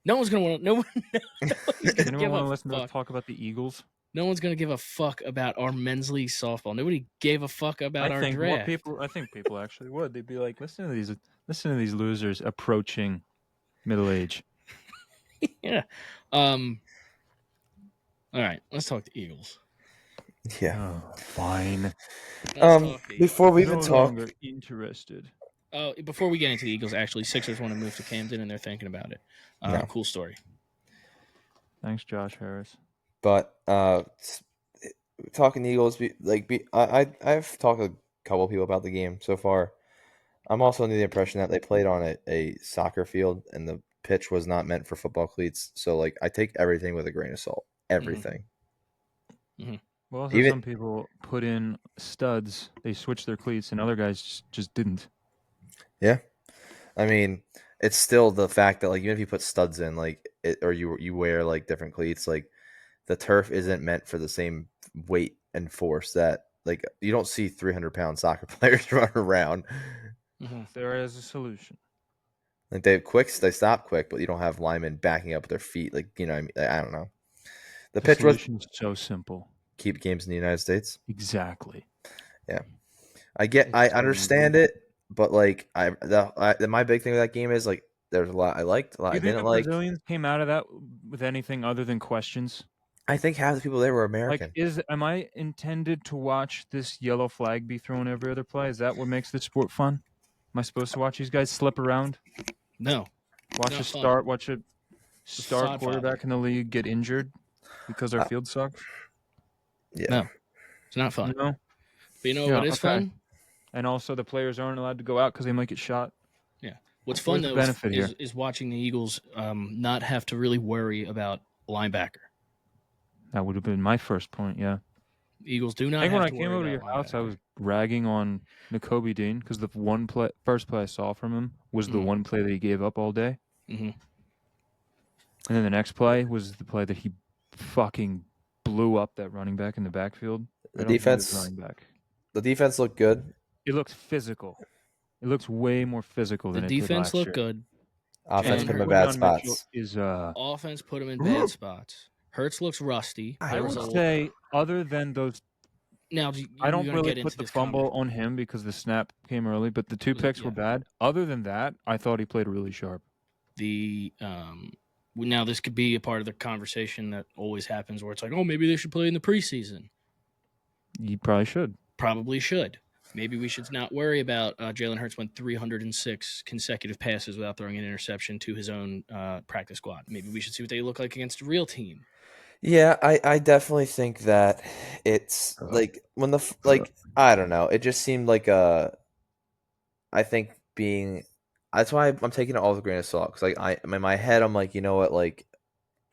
No one's gonna want. Nobody's Does gonna anyone give want a to listen to us fuck. talk about the Eagles? No one's gonna give a fuck about our men's league softball. Nobody gave a fuck about our draft. I think people actually would. They'd be like, listen to these losers approaching middle age. Yeah. All right. Let's talk the Eagles. Yeah. Oh, fine. Let's talk the Eagles. Before we even No talk, longer interested. Before we get into the Eagles, actually, Sixers want to move to Camden, and they're thinking about it. Yeah. Cool story. Thanks, Josh Harris. but talking Eagles, I've talked to a couple of people about the game so far. I'm also under the impression that they played on a soccer field and the pitch was not meant for football cleats. So like I take everything with a grain of salt. Everything. Well, also Even- some people put in studs. They switched their cleats, and other guys just didn't. Yeah. I mean, it's still the fact that like even if you put studs in, like or you wear like different cleats, like the turf isn't meant for the same weight and force that like you don't see 300-pound soccer players running around. There is a solution. Like they stop quick, but you don't have linemen backing up their feet. Like, you know, I don't know. The pitch was solution is so simple. keep games in the United States. Exactly. Yeah, I It's so understand it, but like my big thing with that game is like there's a lot I liked, a lot Do I you think didn't the like. Brazilians came out of that with anything other than questions? I think half the people there were American. Like, am I intended to watch this yellow flag be thrown every other play? Is that what makes this sport fun? Am I supposed to watch these guys slip around? No, Watch not a fun. start. Watch a star sod quarterback in the league get injured because our field sucks. Yeah. No, it's not fun. No. But you know Yeah, what is okay. fun? And also, the players aren't allowed to go out because they might get shot. Yeah. What's Where's fun the though benefit here? is watching the Eagles not have to really worry about linebacker. That would have been my first point. Yeah. Eagles do I not think when have I to came worry over to about your house, I linebacker. was ragging on Nakobe Dean because the first play I saw from him was the Mhm. one play that he gave up all day. Mhm. And then the next play was the play that he fucking blew up that running back in the backfield. The I don't think he was defense, running back. the defense looked good. It looks physical. It looks way more physical The than it did defense last looked year. good. Offense Jalen put him in Hurts. bad Quinyon Mitchell spots. is Offense put him in bad spots. Hurts looks rusty. I would say, other than those, Now I you're don't going to really get put into the this fumble comment. on him because the snap came early, but the 2 picks were bad. Other than that, I thought he played really sharp. Now this could be a part of the conversation that always happens where it's like, oh, maybe they should play in the preseason. You probably should. Probably should. Maybe we should not worry about Jalen Hurts went 306 consecutive passes without throwing an interception to his own practice squad. Maybe we should see what they look like against a real team. Yeah, I definitely think that it's like when I don't know. It just seemed like I think being that's why I'm taking it all with a grain of salt because like in my head I'm like, you know what, like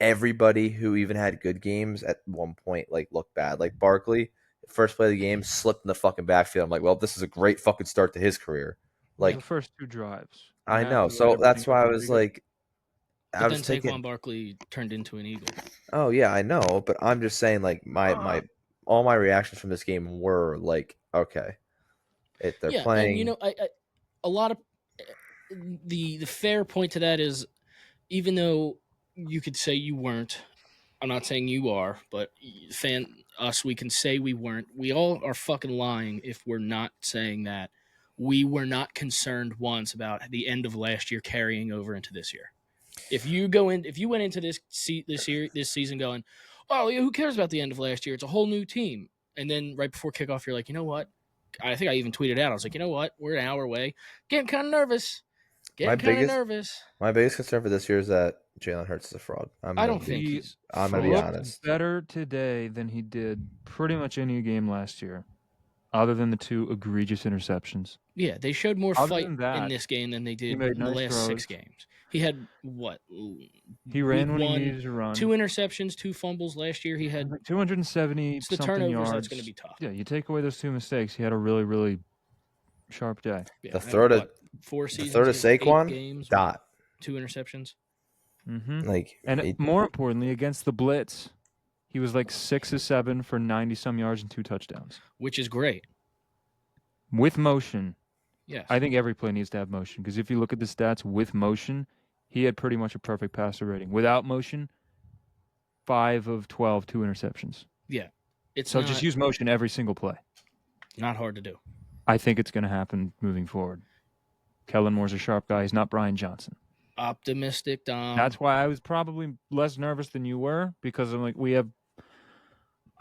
everybody who even had good games at one point like looked bad. Like Barkley, first play of the game, slipped in the fucking backfield. I'm like, well, this is a great fucking start to his career. The Like first 2 drives. I And know, after so that's everything why with I was Rodriguez. like, But I then was thinking, Saquon Barkley turned into an Eagle. oh yeah, I know, but I'm just saying like my all my reactions from this game were like, okay, they're Yeah, and you playing. know, I a lot of the fair point to that is, even though you could say you weren't, I'm not saying you are, but we can say we weren't. We all are fucking lying if we're not saying that we were not concerned once about the end of last year carrying over into this year. If you went into this season going, oh yeah, who cares about the end of last year? It's a whole new team, and then right before kickoff, you're like, you know what? I think I even tweeted out. I was like, you know what? We're an hour away. Getting kind of nervous. My Getting kind of biggest nervous. my biggest concern for this year is that Jalen Hurts is a fraud. I don't think he's. I'm gonna be fraud. honest. Better today than he did pretty much any game last year, other than the 2 egregious interceptions. Yeah, they showed more Other fight than that, in this game than they did made in the nice last 6 throws. games. He had what? He ran when he needed to run. 2 interceptions, 2 fumbles. Last year he had 270 it's the something turnovers yards. that's going to be tough. Yeah, you take away those 2 mistakes, he had a really, really sharp day. Yeah, The throw to 4 seasons, the throw to Saquon, 8 games, dot. 2 interceptions. Mm-hmm. Like, and more importantly, against the blitz, he was like 6 of 7 for 90-some yards and 2 touchdowns. Which is great. With motion. Yes. I think every play needs to have motion because if you look at the stats with motion, he had pretty much a perfect passer rating. Without motion, 5 of 12, 2 interceptions. Yeah. Just use motion every single play. Not hard to do. I think it's going to happen moving forward. Kellen Moore's a sharp guy. He's not Brian Johnson. Optimistic, Dom. That's why I was probably less nervous than you were because I'm like,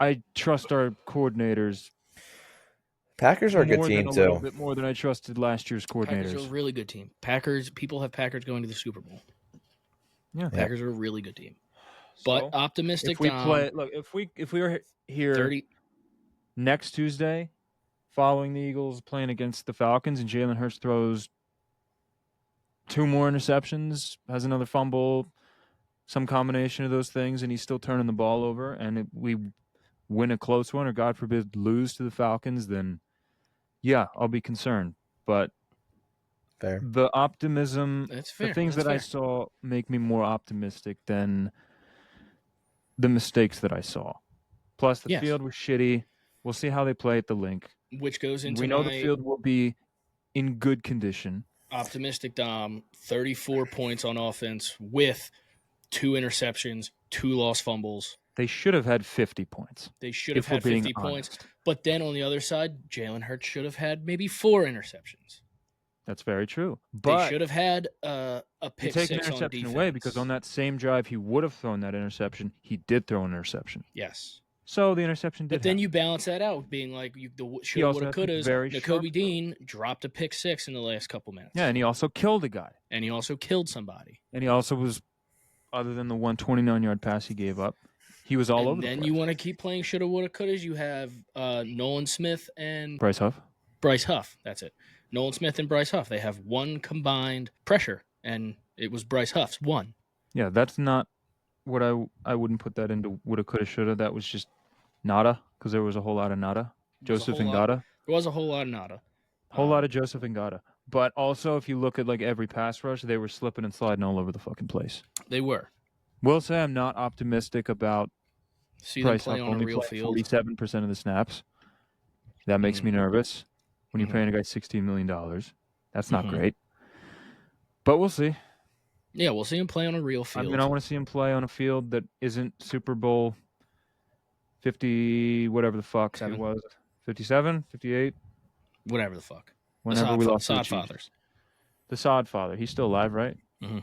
I trust our coordinators. Packers are a good team A too. little bit more than I trusted last year's coordinators. Packers are a really good team. People have Packers going to the Super Bowl. Yeah. Packers are a really good team. But optimistic, if we Dom. if we were here next Tuesday, following the Eagles playing against the Falcons, and Jalen Hurts throws 2 more interceptions, has another fumble, some combination of those things, and he's still turning the ball over, and we win a close one, or God forbid lose to the Falcons, then yeah, I'll be concerned. But fair. The optimism, That's fair. the things that I saw make me more optimistic than the mistakes that I saw. Plus, the field was shitty. We'll see how they play at the Link. Which goes into we know the field will be in good condition. Optimistic, Dom. 34 points on offense with 2 interceptions, 2 lost fumbles. They should have had 50 points. They should have had 50 points. But then on the other side, Jalen Hurts should have had maybe 4 interceptions. That's very true. But they should have had a pick take 6 an interception on defense. away because on that same drive he would have thrown that interception. He did throw an interception. Yes. So the interception did But then happen. you balance that out, being like the He shoulda, also woulda, had some couldas. very sharp Nakobe throws. Dean dropped a pick 6 in the last couple minutes. Yeah, and he also killed a guy. And he also killed somebody. And he also was, other than the 129-yard pass he gave up, he was all over the place. And then you want to keep playing shoulda, woulda, couldas. You have Nolan Smith and Bryce Huff. Bryce Huff. That's it. Nolan Smith and Bryce Huff. They have one combined pressure, and it was Bryce Huff's one. Yeah, that's not what I wouldn't put that into woulda, coulda, shoulda. That was just nada, because there was a whole lot of nada. Joseph Ngata. There was a whole lot of nada. Whole lot of Joseph Ngata. But also, if you look at like every pass rush, they were slipping and sliding all over the fucking place. They were. Will say I'm not optimistic about Bryce Huff only playing 47% of the snaps. That makes me nervous when you're paying a guy $16 million. That's not great. But we'll see. Yeah, we'll see him play on a real field. I mean, I want to see him play on a field that isn't Super Bowl 50, whatever the fuck it was. 57, 58? Whatever the fuck. Whenever we lost Sod Fathers. The Sod Father. He's still alive, right? Mm-hmm.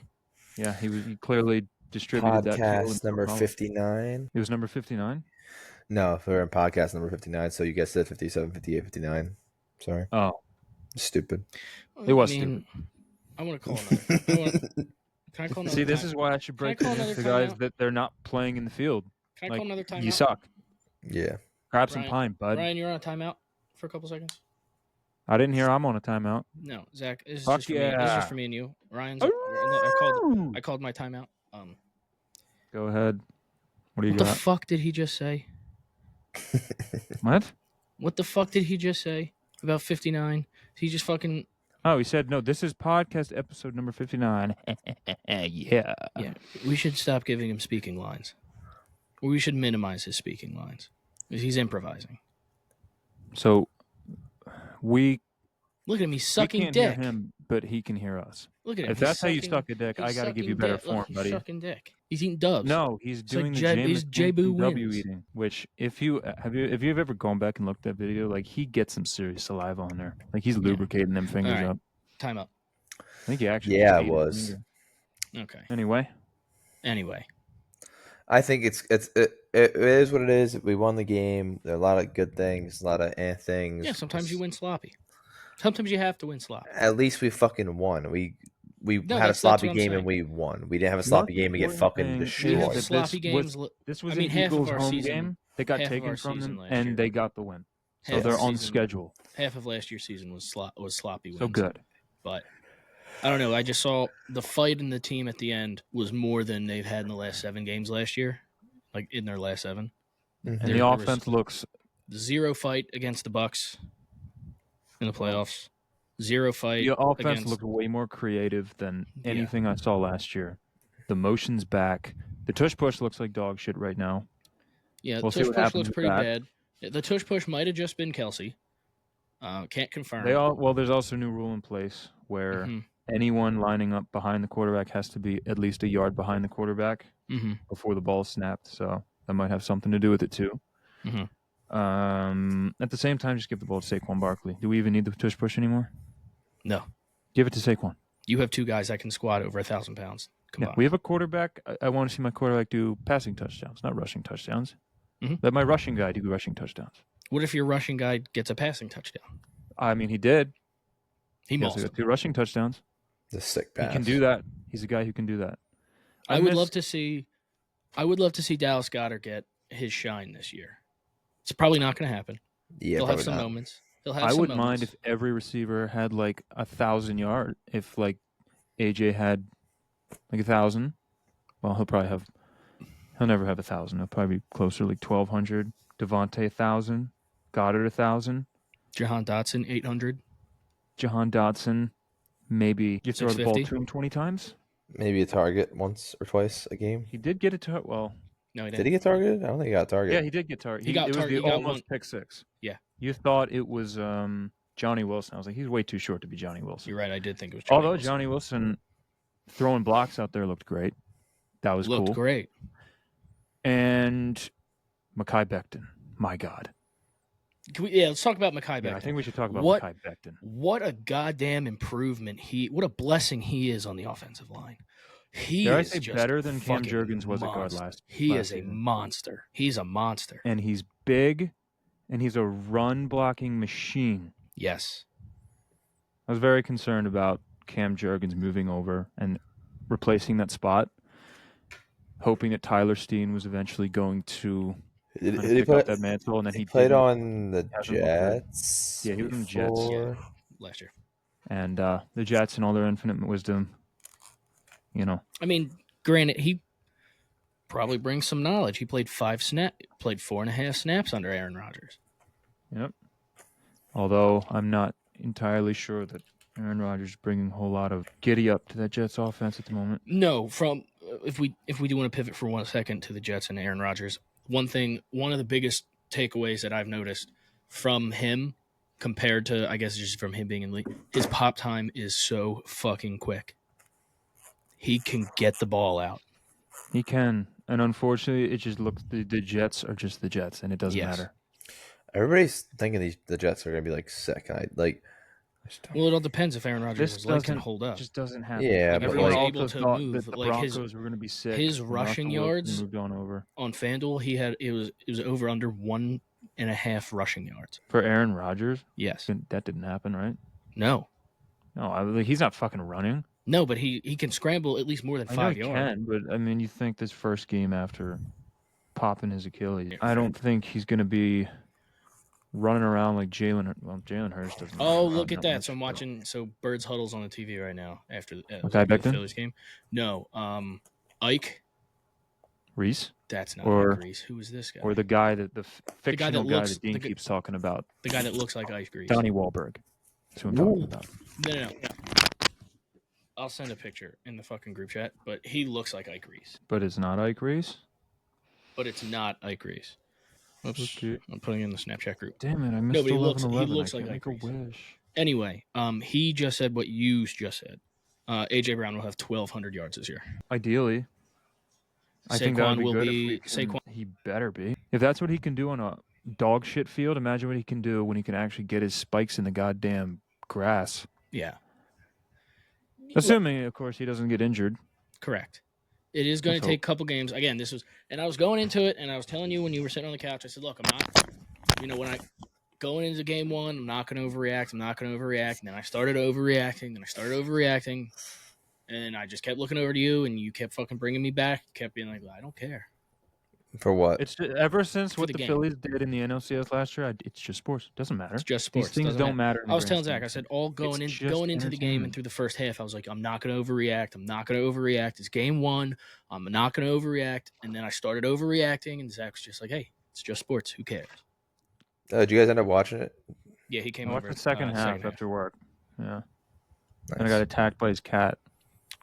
Yeah, he clearly distributed that. Podcast number 59. It was number 59? No, we're in podcast number 59, so you guys said 57, 58, 59. Sorry. Oh. Stupid. It was stupid. I want to call another. Can I call another See, this is why I should break it into guys that they're not playing in the field. Can I call another timeout? You suck. Yeah. Grab some pine, bud. Ryan, you're on a timeout for a couple seconds? I didn't hear I'm on a timeout. No, Zach, this is Fuck just for me. This is just for me and you. Ryan's. I called my timeout. Go ahead. What do you got? What the fuck did he just say? What? What the fuck did he just say about 59? He just fucking. Oh, he said, no, this is podcast episode number 59. Yeah. Yeah. We should stop giving him speaking lines. We should minimize his speaking lines. He's improvising. So, Look at him, he's sucking dick. Hear him, but he can hear us. Look at him. If that's how you suck a dick, I got to give you better form, buddy. He's sucking dick. He's eating dubs. No, he's doing the J-Boo W eating. Which, if you've ever gone back and looked at that video, like he gets some serious saliva on there. Like he's lubricating them fingers up. Time up. I think he actually. Yeah, it was. Okay. Anyway. I think it is what it is. We won the game. There are a lot of good things, a lot of things. Yeah, sometimes you win sloppy. Sometimes you have to win sloppy. At least we fucking won. We had a sloppy game and we won. We didn't have a sloppy game and get fucking destroyed. Sloppy games. This was an Eagles home game. They got taken from them and they got the win. So they're on schedule. Half of last year's season was sloppy wins. So good. But I don't know. I just saw the fight in the team at the end was more than they've had in the last 7 games last year, like in their last 7. Mm-hmm. And the offense looks 0 fight against the Bucks in the playoffs. 0 fight. The offense looked way more creative than anything I saw last year. The motion's back. The tush push looks like dog shit right now. Yeah, the tush push looks pretty bad. The tush push might have just been Kelsey. Can't confirm. There's also a new rule in place where anyone lining up behind the quarterback has to be at least a yard behind the quarterback before the ball is snapped. So that might have something to do with it too. At the same time, just give the ball to Saquon Barkley. Do we even need the tush push anymore? No. Give it to Saquon. You have 2 guys that can squat over 1,000 pounds. Yeah, we have a quarterback. I want to see my quarterback do passing touchdowns, not rushing touchdowns. Let my rushing guy do rushing touchdowns. What if your rushing guy gets a passing touchdown? I mean, he did. He got 2 rushing touchdowns. The sick pass. He can do that. He's a guy who can do that. I would love to see Dallas Goedert get his shine this year. It's probably not going to happen. Yeah, he'll have some moments. I wouldn't mind if every receiver had like 1,000 yards. If like AJ had like 1,000, well, he'll never have 1,000. He'll probably be closer to like 1,200. Devontae 1,000, Goddard 1,000, Jahan Dotson 800. Jahan Dotson, maybe you throw the ball 650? to him 20 times. Maybe a target once or twice a game. He did get it to well. No, he didn't. Did he get targeted? I don't think he got targeted. Yeah, he did get targeted. It was the almost pick 6. Yeah. You thought it was Johnny Wilson. I was like, he's way too short to be Johnny Wilson. You're right. I did think it was Johnny Wilson. Johnny Wilson throwing blocks out there looked great. That was cool. Looked great. And Mekhi Becton. My God. Let's talk about Mekhi Becton. Yeah, I think we should talk about Mekhi Becton. What a goddamn improvement what a blessing he is on the offensive line. He Dare I is say just better than Cam fucking Jurgens was at guard monster. last He is a season. monster. He's a monster. And he's big, and he's a run-blocking machine. Yes. I was very concerned about Cam Jurgens moving over and replacing that spot, hoping that Tyler Steen was eventually going to pick up that mantle, and then he played didn't. on the Hasn't looked good. Jets. Yeah, he was on the Jets. before. Last year. And the Jets, in all their infinite wisdom, I mean, granted, he probably brings some knowledge. He played 4.5 snaps under Aaron Rodgers. Yep. Although I'm not entirely sure that Aaron Rodgers is bringing a whole lot of giddy up to that Jets offense at the moment. No, from if we do want to pivot for 1 second to the Jets and Aaron Rodgers, one of the biggest takeaways that I've noticed from him compared to, I guess, just from him being in the league, his pop time is so fucking quick. He can get the ball out. He can, and unfortunately, it just looks the Jets are just the Jets, and it doesn't matter. Everybody's thinking the Jets are gonna be like sick. Well, it all depends if Aaron Rodgers' leg can hold up. Just doesn't happen. Yeah, like, but everyone's everyone able also to thought move. that the Like Broncos were going to be sick. his and rushing Russell Wilson yards moved on over. On FanDuel, it was over under 1.5 rushing yards For Aaron Rodgers? Yes. That didn't happen, right? No, he's not fucking running. No, but he can scramble at least more than 5 yards. He can, but I mean, you think this first game after popping his Achilles, I don't think he's going to be running around like Jalen. Well, Jalen Hurts doesn't. Oh, look at that! So I'm watching. So Birds Huddle's on the TV right now after the Phillies game. No, Ike Reese. That's not Ike Reese. Who is this guy? Or the guy the fictional guy that Dean keeps keeps talking about. The guy that looks like Ike Reese. Donnie Wahlberg. That's who I'm talking about. No. I'll send a picture in the fucking group chat, but he looks like Ike Reese. But it's not Ike Reese? But it's not Ike Reese. Oops. Okay. I'm putting it in the Snapchat group. Damn it, I missed 11-11. He looks like Ike Reese. Anyway, he just said what you just said. A.J. Brown will have 1,200 yards this year. Ideally. I think that would be good. Saquon. He better be. If that's what he can do on a dog shit field, imagine what he can do when he can actually get his spikes in the goddamn grass. Yeah. Assuming, of course, he doesn't get injured. Correct. It is going to take a couple games. Again, and I was going into it, and I was telling you when you were sitting on the couch, I said, look, I'm not, when I going into game one, I'm not going to overreact. And then I started overreacting. And I just kept looking over to you, and you kept fucking bringing me back. You kept being like, I don't care. For what? It's just, ever since what the Phillies did in the NLCS last year, it's just sports. It doesn't matter. It's just sports. These things don't matter. I was telling Zach, I said, going into the game and through the first half, I was like, I'm not going to overreact. It's game one. I'm not going to overreact. And then I started overreacting, and Zach was just like, hey, it's just sports. Who cares? Did you guys end up watching it? Yeah, he came over. I watched the second half after work. Yeah. Nice. And I got attacked by his cat.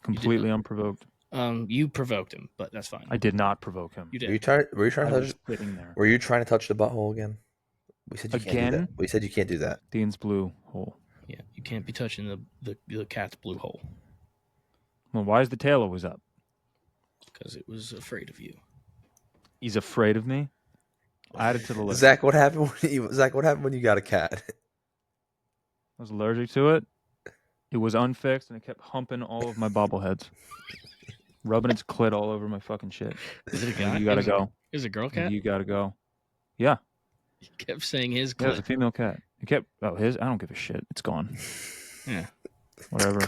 Completely unprovoked. You provoked him, but that's fine. I did not provoke him. You did. Were you trying to touch the butthole again? We said you can't do that. We said you can't do that. Dean's blue hole. Yeah, you can't be touching the cat's blue hole. Well, why is the tail always up? Because it was afraid of you. He's afraid of me? Add it to the list. Zach, what happened when you got a cat? I was allergic to it. It was unfixed, and it kept humping all of my bobbleheads. Rubbing its clit all over my fucking shit. Is it a guy? You gotta go. Is it a girl cat? You gotta go. Yeah. He kept saying his clit. Yeah, it was a female cat. It kept... Oh, his? I don't give a shit. It's gone. Yeah. Whatever.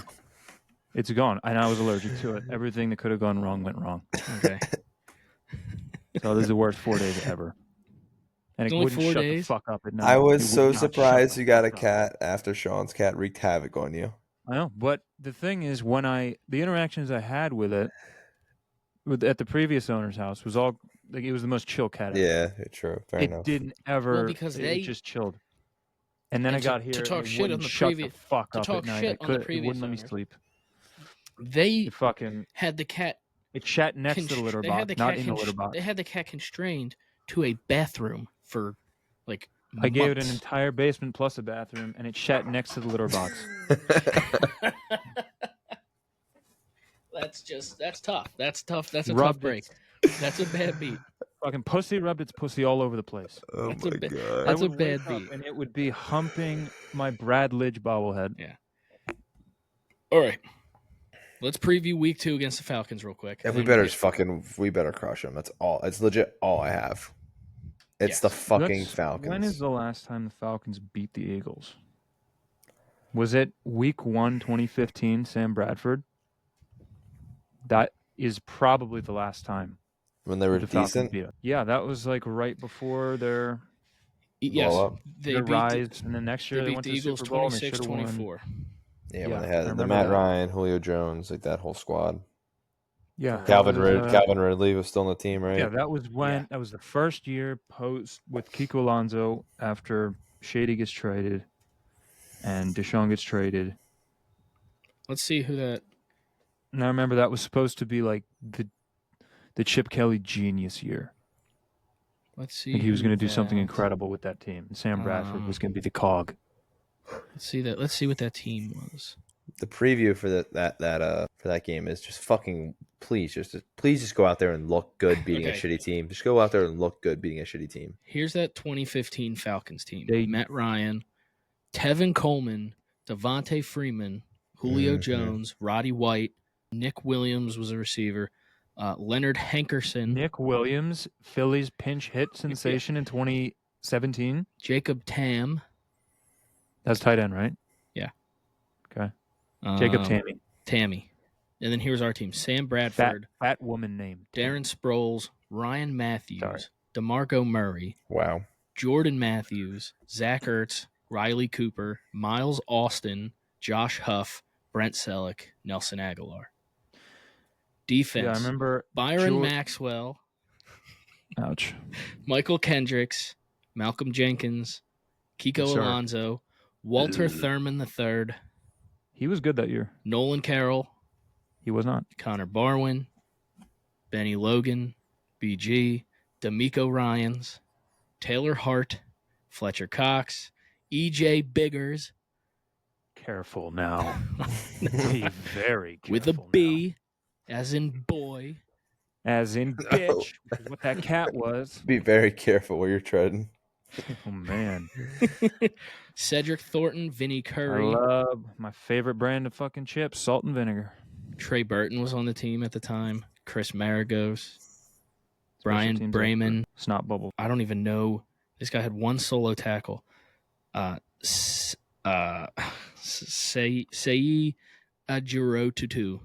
It's gone. And I was allergic to it. Everything that could have gone wrong went wrong. Okay. So this is the worst 4 days ever. And it wouldn't shut the fuck up at night. I was so surprised you got a cat after Sean's cat wreaked havoc on you. I know, but the thing is, the interactions I had with it, at the previous owner's house, was all like it was the most chill cat ever. Yeah, true. Fair enough. It didn't ever. Because it just chilled. And then I got here. To talk shit on the previous. Fuck up at night. It wouldn't let me sleep. They fucking had the cat. It shat next to the litter box, not in the litter box. They had the cat constrained to a bathroom for like. I gave it an entire basement plus a bathroom, and it shat next to the litter box. That's tough. That's tough. That's a tough break. That's a bad beat. Fucking pussy rubbed its pussy all over the place. Oh my god. That's a bad beat. And it would be humping my Brad Lidge bobblehead. Yeah. All right. Let's preview week 2 against the Falcons real quick. If we better crush them. That's all. It's legit all I have. It's Yes. the fucking Falcons. When is the last time the Falcons beat the Eagles? Was it week 1, 2015, Sam Bradford? That is probably the last time. When they were the Falcons decent? beat us. Yeah, that was like right before their Blow up. their rise. And then next year they they beat went the to the Eagles Super Bowl and they should have 26-24. won. Yeah, Yeah, when they I had the remember Matt that. Ryan, Julio Jones, like that whole squad. Yeah, Calvin that was, Calvin Ridley was still on the team, right? Yeah, that was when that was the first year post with Kiko Alonso after Shady gets traded and Deshaun gets traded. Let's see who that. And I remember that was supposed to be like the Chip Kelly genius year. Let's see. I think he was going to do something that- incredible with that team. And Sam Bradford was going to be the cog. Let's see that. Let's see what that team was. The preview for that game is just fucking please just go out there and look good beating a Okay. shitty team. Just go out there and look good beating a shitty team. Here's that 2015 Falcons team. They- Matt Ryan, Tevin Coleman, Devontae Freeman, Julio Jones, Roddy White, Nick Williams was a receiver, Leonard Hankerson, Nick Williams, Phillies pinch hit sensation in 2017. Jacob Tam. That's tight end, right? Yeah. Okay. Jacob Tammy. And then here's our team. Sam Bradford. Fat woman named Darren Sproles, Ryan Matthews, Sorry. DeMarco Murray, Wow. Jordan Matthews, Zach Ertz, Riley Cooper, Miles Austin, Josh Huff, Brent Selleck, Nelson Aguilar. Defense. Yeah, I remember Byron Maxwell, Ouch. Michael Kendricks, Malcolm Jenkins, Kiko Yes, sir. Alonso, Walter Thurman III, He was good that year. Nolan Carroll, He was not. Connor Barwin, Benny Logan, BG, D'Amico Ryans, Taylor Hart, Fletcher Cox, EJ Biggers. Careful now. Be very careful. With a B, as in boy. As in bitch, which is what that cat was. Be very careful where you're treading. Oh, man. Cedric Thornton, Vinny Curry. I love my favorite brand of fucking chips, salt and vinegar. Trey Burton was on the team at the time. Chris Maragos. Brian Special teams Brayman. expert. Snot bubble. I don't even know. This guy had one solo tackle. Seyi Ajiro Tutu.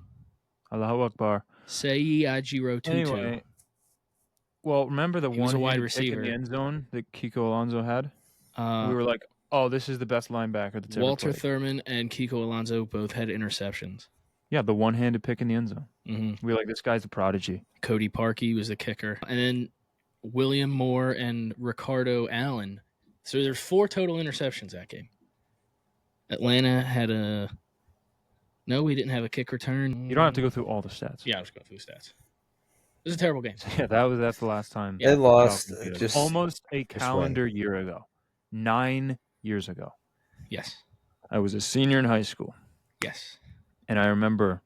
Allahu Akbar. Seyi Ajiro Tutu. Anyway, well, remember the He was a wide one receiver. in the end zone that Kiko Alonso had? We were like, oh, this is the best linebacker that's Walter ever played. Thurman and Kiko Alonso both had interceptions. Yeah, the one-handed pick in the end zone. Mm-hmm. We were like, this guy's a prodigy. Cody Parkey was the kicker. And then William Moore and Ricardo Allen. So there's 4 total interceptions that game. Atlanta had a... No, we didn't have a kick return. You don't have to go through all the stats. Yeah, I was going through the stats. It was a terrible game. Yeah, that's the last time. They lost Falcons beat us. just almost a calendar year ago. 9 years ago. Yes. I was a senior in high school. Yes. And I remember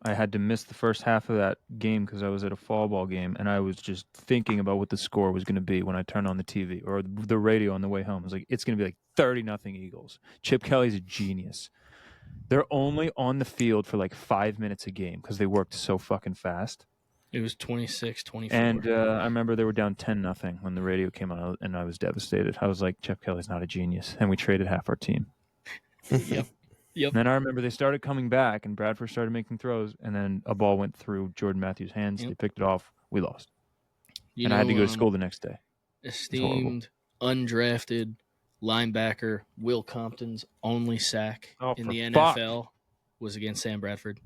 I had to miss the first half of that game because I was at a fall ball game, and I was just thinking about what the score was going to be when I turned on the TV or the radio on the way home. I was like, it's going to be like 30-0 Eagles. Chip Kelly's a genius. They're only on the field for like 5 minutes a game because they worked so fucking fast. It was 26-24. And I remember they were down 10-0 when the radio came on, and I was devastated. I was like, Chip Kelly's not a genius. And we traded half our team. Yep. And then I remember they started coming back, and Bradford started making throws, and then a ball went through Jordan Matthews' hands. Yep. They picked it off. We lost. You and I had to go to school the next day. Esteemed, undrafted linebacker Will Compton's only sack in the NFL was against Sam Bradford.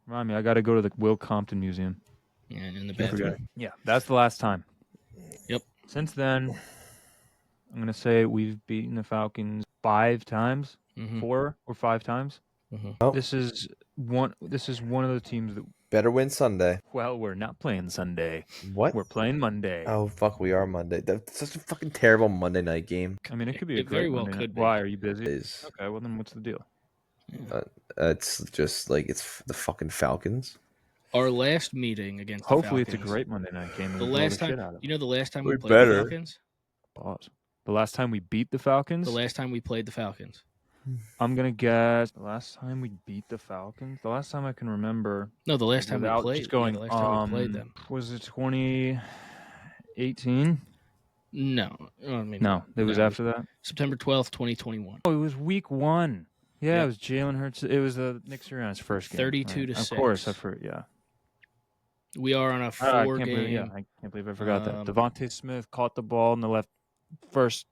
Remind me, I got to go to the Will Compton Museum. Yeah, in the bathroom. Yeah, that's the last time. Yep. Since then, I'm going to say we've beaten the Falcons 5 times, Mm-hmm. 4 or 5 times. Mm-hmm. Oh. This is one of the teams that, better win Sunday. well, we're not playing Sunday. What? We're playing Monday. Oh fuck, we are Monday. That's such a fucking terrible Monday night game. I mean, it could be a It great very well Monday could night. be. Why? Are you busy? It is. Okay, well then what's the deal? It's just like it's the fucking Falcons. Our last meeting against Hopefully the it's a Falcons, great Monday night game. And The we blow last the shit time, out of you know, the last time we We played better. the Falcons. Pause. The last time we beat the Falcons, The last time we played the Falcons. I'm gonna guess the last time we beat the Falcons. The last time I can remember. No, the last time we without played. just going. The last time we played them. Was it 2018? No, I mean No, it was after that. September 12th, 2021. Oh, it was week 1. Yeah, Yep. It was Jalen Hurts. It was Nick Sirianni's first game. 32-6. Of course, I've heard. Yeah. We are on a 4 I game. can't believe I forgot that. Devontae Smith caught the ball in the left first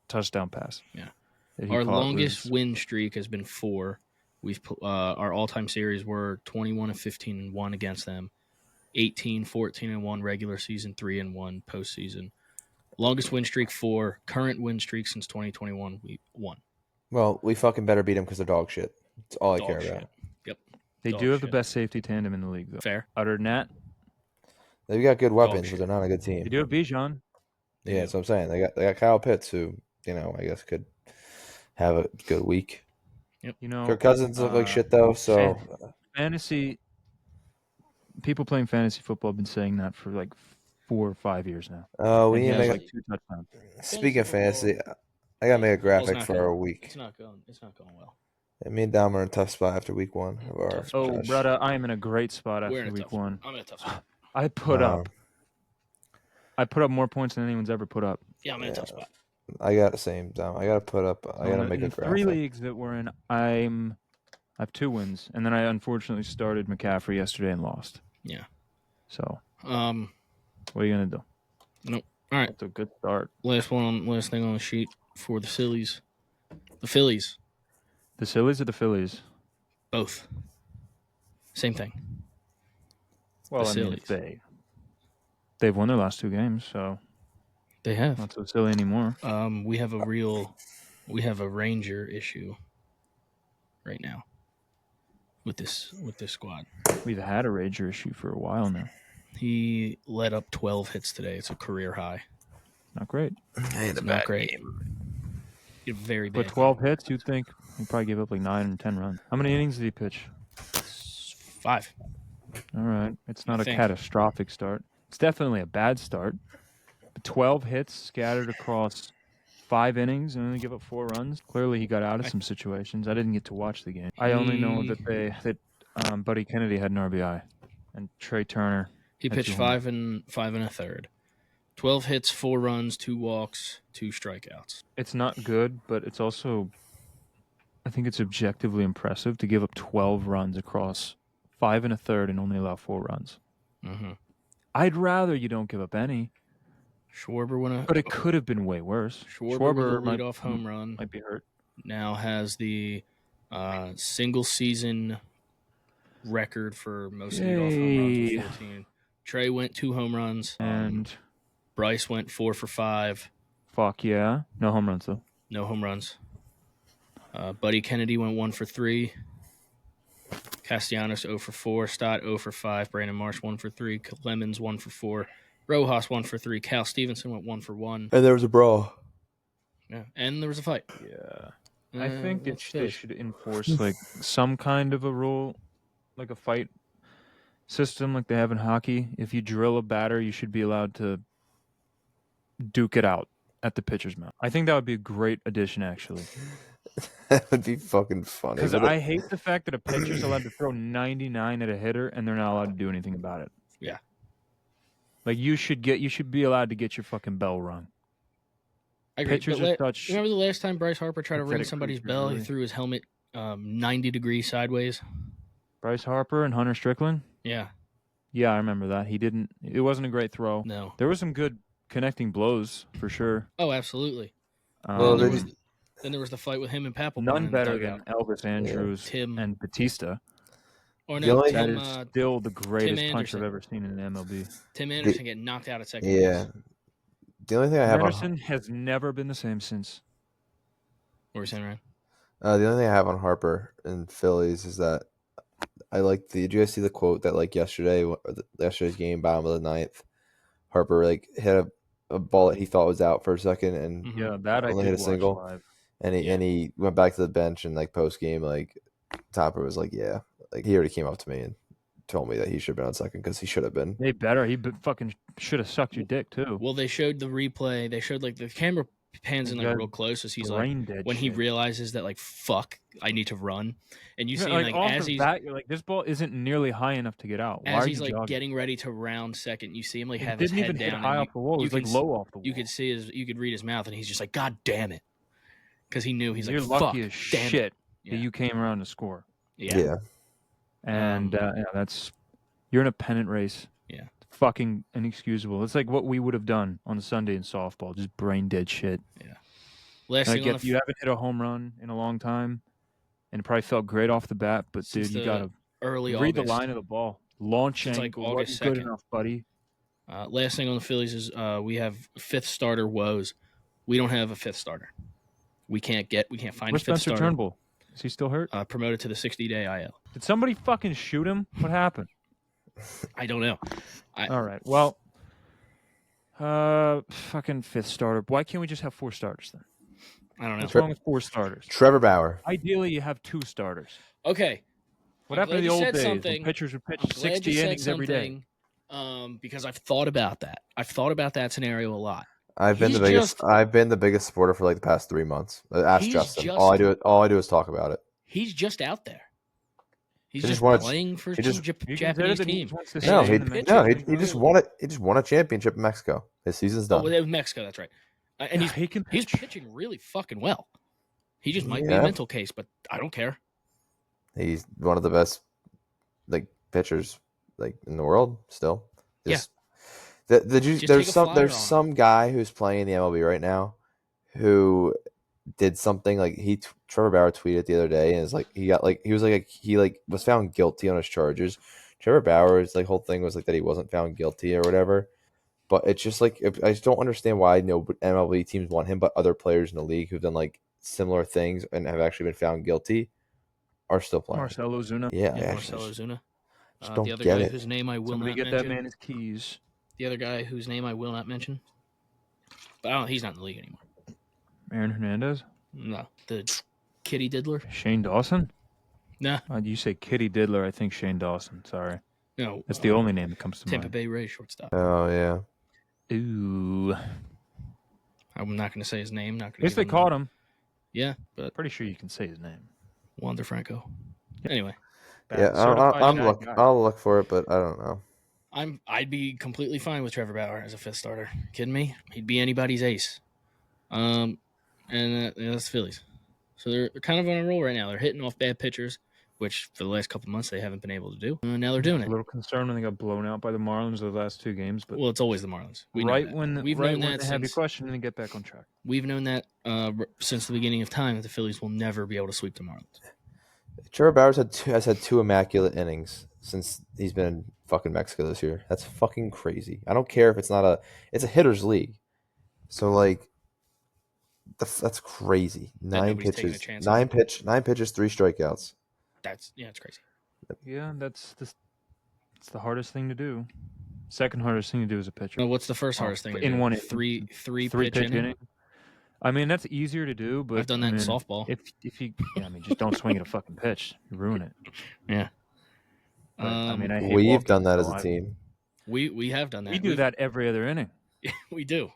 touchdown pass. Yeah. that Our longest win streak has been 4. We've our all-time series were 21-15-1 against them, 18-14-1 regular season, 3-1 postseason. Longest win streak 4. Current win streak since 2021, we won. Well, we fucking better beat them because they're dog shit. That's all I care about. Yep. They do have the best safety tandem in the league, though. Fair. Other than that, They've got good weapons, but they're not a good team. they do have Bijan. Yeah, that's what I'm saying. They got Kyle Pitts, who I guess could have a good week. Yep. Kirk Cousins look like shit though. So fantasy people playing fantasy football have been saying that for like 4 or 5 years now. Oh, we need to make like 2 touchdowns. Speaking of fantasy, I gotta make a graphic for our week. It's not going well. And me and Dom are in a tough spot after week 1 of our. Oh, brother, I am in a great spot We're after in a week tough 1. I'm in a tough spot. I put up more points than anyone's ever put up. Yeah, I'm in a tough spot. I got the same, Dom. I gotta put up. I gotta make a graphic. 3 leagues that we're in, I have 2 wins, and then I unfortunately started McCaffrey yesterday and lost. Yeah. So, what are you gonna do? Nope. All right. That's a good start. Last thing on the sheet for the Phillies. The Phillies. The Phillies or the Phillies? Both. Same thing. Well, the I mean, they've won their last 2 games, so they have. Not so silly anymore. We have a Ranger issue right now with this squad. We've had a Ranger issue for a while now. He let up 12 hits today. It's a career high. Not great. It's not great. Very bad. But 12 hits, you'd think he'd probably give up like 9 or 10 runs. How many innings did he pitch? 5. All right. It's not a catastrophic start. It's definitely a bad start. But 12 hits scattered across 5 innings and only give up 4 runs. Clearly, he got out of some situations. I didn't get to watch the game. I only know that Buddy Kennedy had an RBI and Trey Turner. He pitched 5 and a third. 12 hits, 4 runs, 2 walks, 2 strikeouts. It's not good, but it's also, I think it's objectively impressive to give up 12 runs across 5 and a third and only allow 4 runs. Mm-hmm. I'd rather you don't give up any. Schwarber but it could have been way worse. Schwarber lead off home run. Might be hurt. Now has the single season record for most leadoff home runs with 14. Trey went 2 home runs. And Bryce went 4 for 5. Fuck yeah. No home runs, though. No home runs. Buddy Kennedy went 1 for 3. Castellanos 0 for 4. Stott 0 for 5. Brandon Marsh 1 for 3. Clemens 1 for 4. Rojas 1 for 3. Cal Stevenson went 1 for 1. And there was a brawl. Yeah, and there was a fight. Yeah. I think they should enforce like some kind of a rule, like a fight system like they have in hockey. If you drill a batter, you should be allowed to duke it out at the pitcher's mound. I think that would be a great addition, actually. That would be fucking funny. Because I hate the fact that a pitcher's allowed to throw 99 at a hitter and they're not allowed to do anything about it. Yeah. Like you should be allowed to get your fucking bell rung. I agree. Pitchers are such. Remember the last time Bryce Harper tried to ring somebody's bell? Really? He threw his helmet 90 degrees sideways. Bryce Harper and Hunter Strickland? Yeah. Yeah, I remember that. It wasn't a great throw. No. There was some good connecting blows for sure. Oh, absolutely. Well, then there was the fight with him and Papelbon. None better than Elvis Andrews and Batista. Or no, that is still the greatest punch I've ever seen in an MLB. Tim Anderson getting knocked out at second. Yeah. Base. The only thing I have Anderson has never been the same since. What were you saying, Ryan? The only thing I have on Harper and Phillies is that did you guys see the quote that like yesterday's game, bottom of the 9th, Harper like hit a ball that he thought was out for a second and only hit a single, live. and he went back to the bench and like post game like Topper was like he already came up to me and told me that he should have been on second because he should have been. He fucking should have sucked your dick too. Well, they showed the replay. They showed like the camera pans in You like got real close as he's like brain dead when he shit. realizes that like fuck, I need to run, and you Yeah, see him like like off as the he's bat, you're like, this ball isn't nearly high enough to get out. Why as are he's you like jogging? getting ready to round second, you see him like It have his didn't head even hit down, high and off the wall. It was like low off the wall. you could see you could read his mouth, and he's just like, God damn it, because he knew he's You're like, lucky fuck, as damn it. shit Yeah. that you came around to score. Yeah. And you're in a pennant race. Yeah. Fucking inexcusable. It's like what we would have done on a Sunday in softball, just brain dead shit. Yeah. Last And I thing get you haven't hit a home run in a long time, and it probably felt great off the bat. But dude, you gotta early read August. the line of the ball. Launch It's angle. like August 2nd. Good enough, buddy. Last thing on the Phillies is we have fifth starter woes. We don't have a fifth starter. We can't find Where's a fifth Spencer starter. Turnbull? Is he still hurt? Promoted to the 60-day IL. Did somebody fucking shoot him? What happened? I don't know. All right. Well, fucking fifth starter. Why can't we just have 4 starters then? I don't know. What's wrong with 4 starters? Trevor Bauer. Ideally, you have 2 starters. Okay. What happened to the old days when pitchers would pitch 60 innings every day? Because I've thought about that. I've thought about that scenario a lot. I've been the biggest supporter for like the past 3 months. Ask Justin. All I do is talk about it. He's just out there. He's just playing for some Japanese team. No, he just won it. He just won a championship in Mexico. His season's done. Oh, it was Mexico. That's right. And he's pitching really fucking well. He just might be a mental case, but I don't care. He's one of the best like pitchers like in the world still. There's some guy who's playing in the MLB right now who did something like Trevor Bauer tweeted the other day, and it's like he was found guilty on his charges. Trevor Bauer's like whole thing was like that he wasn't found guilty or whatever. But it's just like I just don't understand why no MLB teams want him, but other players in the league who've done like similar things and have actually been found guilty are still playing. Marcell Ozuna. Yeah, Marcell Ozuna. The other guy whose name I will not mention. That man his keys. The other guy whose name I will not mention. But he's not in the league anymore. Aaron Hernandez? No. The Kitty Diddler? Shane Dawson? Nah. You say Kitty Diddler, I think Shane Dawson. Sorry. No. That's the only name that comes to mind. Tampa Bay Rays shortstop. Oh, yeah. Ooh. I'm not going to say his name. At least they caught him. Yeah, but pretty sure you can say his name. Wander Franco. Anyway. Yeah, I'll look for it, but I don't know. I'd be completely fine with Trevor Bauer as a fifth starter. Kidding me? He'd be anybody's ace. And that's the Phillies. So they're kind of on a roll right now. They're hitting off bad pitchers, which for the last couple of months they haven't been able to do. Now they're doing it. A little concerned when they got blown out by the Marlins the last 2 games, but well, it's always the Marlins. When they have your question and get back on track. We've known that since the beginning of time that the Phillies will never be able to sweep the Marlins. Trevor Bauer has had 2 immaculate innings since he's been in fucking Mexico this year. That's fucking crazy. I don't care if it's a hitter's league. So like, that's crazy. 9 pitches, 9 pitches, 3 strikeouts. It's crazy. Yeah, it's the hardest thing to do. Second hardest thing to do as a pitcher. Well, what's the first hardest thing to do? In one three pitch inning? I mean, that's easier to do, but I've done that in softball. If you, just don't swing at a fucking pitch. You ruin it. Yeah. But, we've done that as a team. We have done that. We do that every other inning. We do.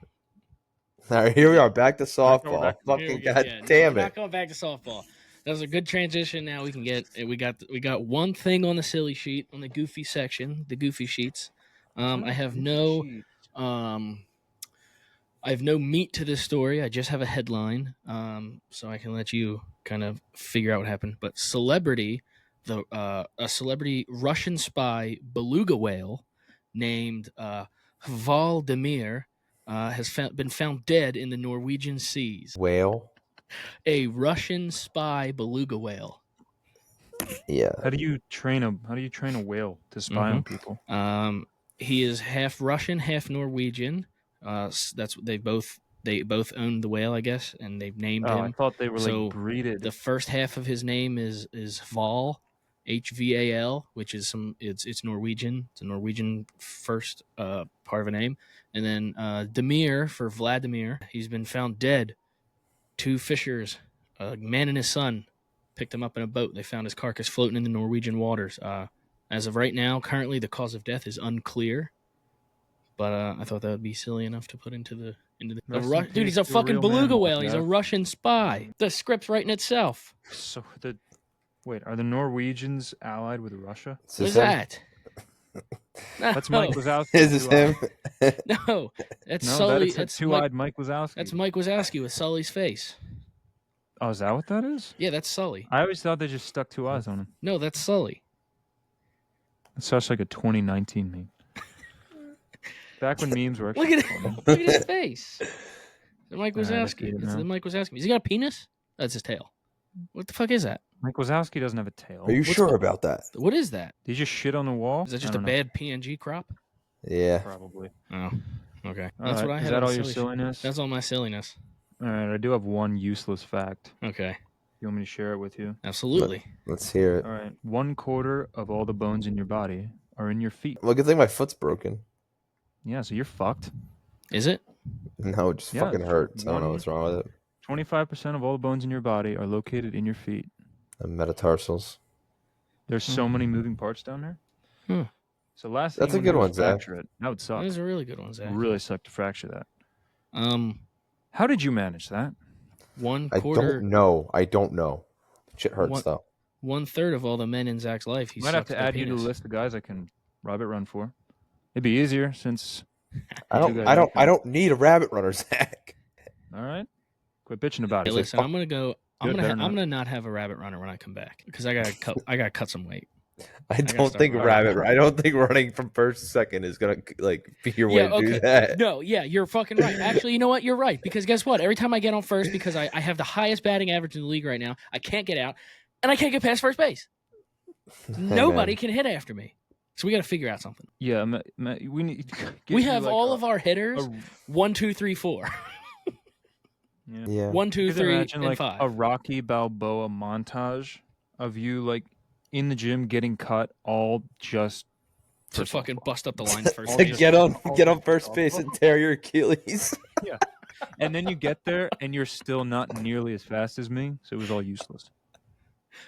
All right, here we are back to softball. Fucking damn it! Not going back to softball. That was a good transition. Now we can get we got one thing on the silly sheet on the goofy section, the goofy sheets. I have no meat to this story. I just have a headline, so I can let you kind of figure out what happened. But a celebrity Russian spy beluga whale named Valdemir has been found dead in the Norwegian seas. Whale? A Russian spy beluga whale. Yeah. How do you train a whale to spy on people? He is half Russian, half Norwegian. They both own the whale, I guess, and they've named him. I thought they were breeded. The first half of his name is Val, Hval, which is it's Norwegian. It's a Norwegian first part of a name, and then Demir for Vladimir. He's been found dead. 2 fishers, a man and his son, picked him up in a boat. They found his carcass floating in the Norwegian waters. As of right now, currently the cause of death is unclear, But I thought that would be silly enough to put into the Dude, he's a fucking beluga whale. He's a Russian spy. The script's writing itself. So are the Norwegians allied with Russia? What is that? That's Mike Wazowski. Is this him? No, that's Sully. That's two-eyed Mike Wazowski. That's Mike Wazowski with Sully's face. Oh, is that what that is? Yeah, that's Sully. I always thought they just stuck two eyes on him. No, that's Sully. It's such like a 2019 meme. Back when memes were look at his face. The Mike Wazowski. It's the Mike Wazowski. Has he got a penis? That's his tail. What the fuck is that? Mike Wazowski doesn't have a tail. Are you sure about that? What is that? Did he just shit on the wall? Is that just a bad PNG crop? Yeah. Probably. Oh, okay. That's what I had. Is that all your silliness? That's all my silliness. All right, I do have one useless fact. Okay. You want me to share it with you? Absolutely. Let's hear it. All right. 1/4 of all the bones in your body are in your feet. Well, good thing my foot's broken. Yeah, so you're fucked. Is it? No, it just fucking hurts. I don't know what's wrong with it. 25% of all the bones in your body are located in your feet. The metatarsals. There's so many moving parts down there. So last That's thing a good one, Zach. fracture it. That would suck. That is a really good one, Zach. Really suck to fracture that. Um, How did you manage that? 1/4. I don't know. Shit hurts though. 1/3 of all the men in Zach's life. He might have to add you to the list of guys I can rabbit run for. It'd be easier since I don't need a rabbit runner, Zach. All right. Quit bitching about it. Hey, listen, I'm gonna not have a rabbit runner when I come back because I gotta cut some weight. I don't think running from first to second is gonna be your way to do that. No, yeah, you're fucking right. Actually, you know what? You're right because guess what? Every time I get on first, because I have the highest batting average in the league right now, I can't get out, and I can't get past first base. Nobody can hit after me, so we got to figure out something. Yeah, we need. We have all of our hitters 1, 2, 3, 4. Yeah. 1, 2, 3, and 5. A Rocky Balboa montage of you in the gym getting cut, all just to fucking bust up the line first. To get on first base and tear your Achilles. Yeah, and then you get there and you're still not nearly as fast as me, so it was all useless.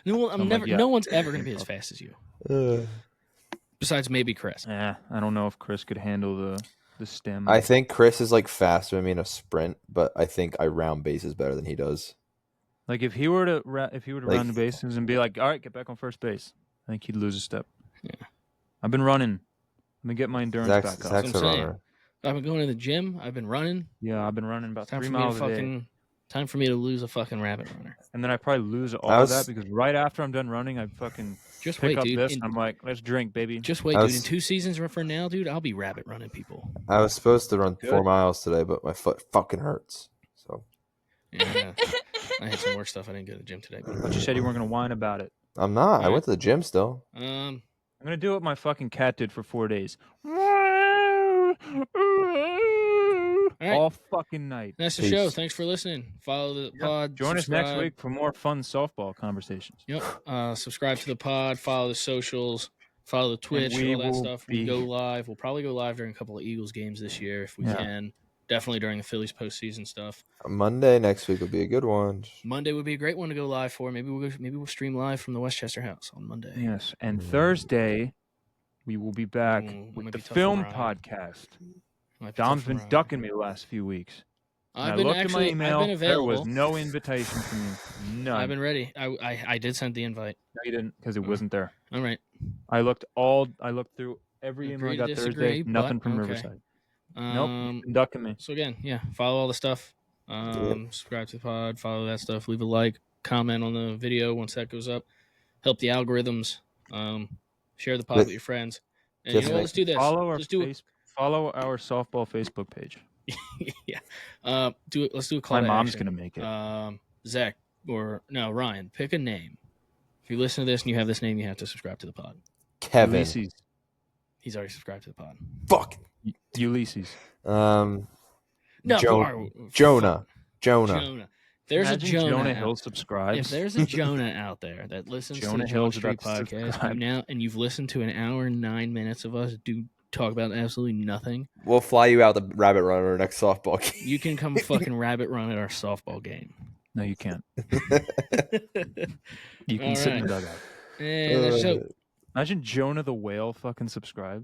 No, no one's ever gonna be as fast as you. Besides maybe Chris. I don't know if Chris could handle the stem. I think Chris is faster than me in a sprint, but I think I round bases better than he does. If he were to round the bases and be like, all right, get back on first base, I think he'd lose a step. Yeah. I've been running. I'm gonna get my endurance back up. Zach's a runner. I've been going to the gym. I've been running. Yeah, I've been running about 3 miles a day. Time for me to lose a fucking rabbit runner. And then I probably lose all of that because right after I'm done running, I fucking just pick wait, up dude. this and I'm like, let's drink, baby. Just wait, dude. In 2 seasons from now, dude, I'll be rabbit running people. I was supposed to run 4 miles today, but my foot fucking hurts. So. Yeah, I had some more stuff. I didn't go to the gym today. But you said you weren't gonna whine about it. I'm not. I went to the gym still. I'm gonna do what my fucking cat did for 4 days. All fucking night. That's the show. Thanks for listening. Follow the pod. Join us next week for more fun softball conversations. Yep. Subscribe to the pod. Follow the socials. Follow the Twitch. All that stuff. We go live. We'll probably go live during a couple of Eagles games this year if we can. Definitely during the Phillies postseason stuff. Monday next week will be a good one. Monday would be a great one to go live for. Maybe we'll stream live from the Westchester house on Monday. Yes, and Thursday we will be back with the film podcast. Dom's been ducking me the last few weeks. I looked at my email. There was no invitation from you. None. I've been ready. I did send the invite. No, you didn't, because it wasn't there. All right. I looked through every email I got Thursday. Nothing from Riverside. Nope. Ducking me. So again, follow all the stuff. Subscribe to the pod. Follow that stuff. Leave a like. Comment on the video once that goes up. Help the algorithms. Share the pod with your friends. And let's do this. Follow our softball Facebook page. Yeah. Let's do a call. My mom's gonna make it. Zach Ryan. Pick a name. If you listen to this and you have this name, you have to subscribe to the pod. Kevin. Ulysses. He's already subscribed to the pod. Fuck. Ulysses. No. Jonah. There's a Jonah Hill subscribes. If there's a Jonah out there that listens to the Jawn Street podcast and you've listened to an hour and 9 minutes of us talk about absolutely nothing, we'll fly you out the rabbit run at our next softball game. You can come fucking rabbit run at our softball game. No, you can't. You can sit in the dugout. And so, imagine Jonah the whale fucking subscribed.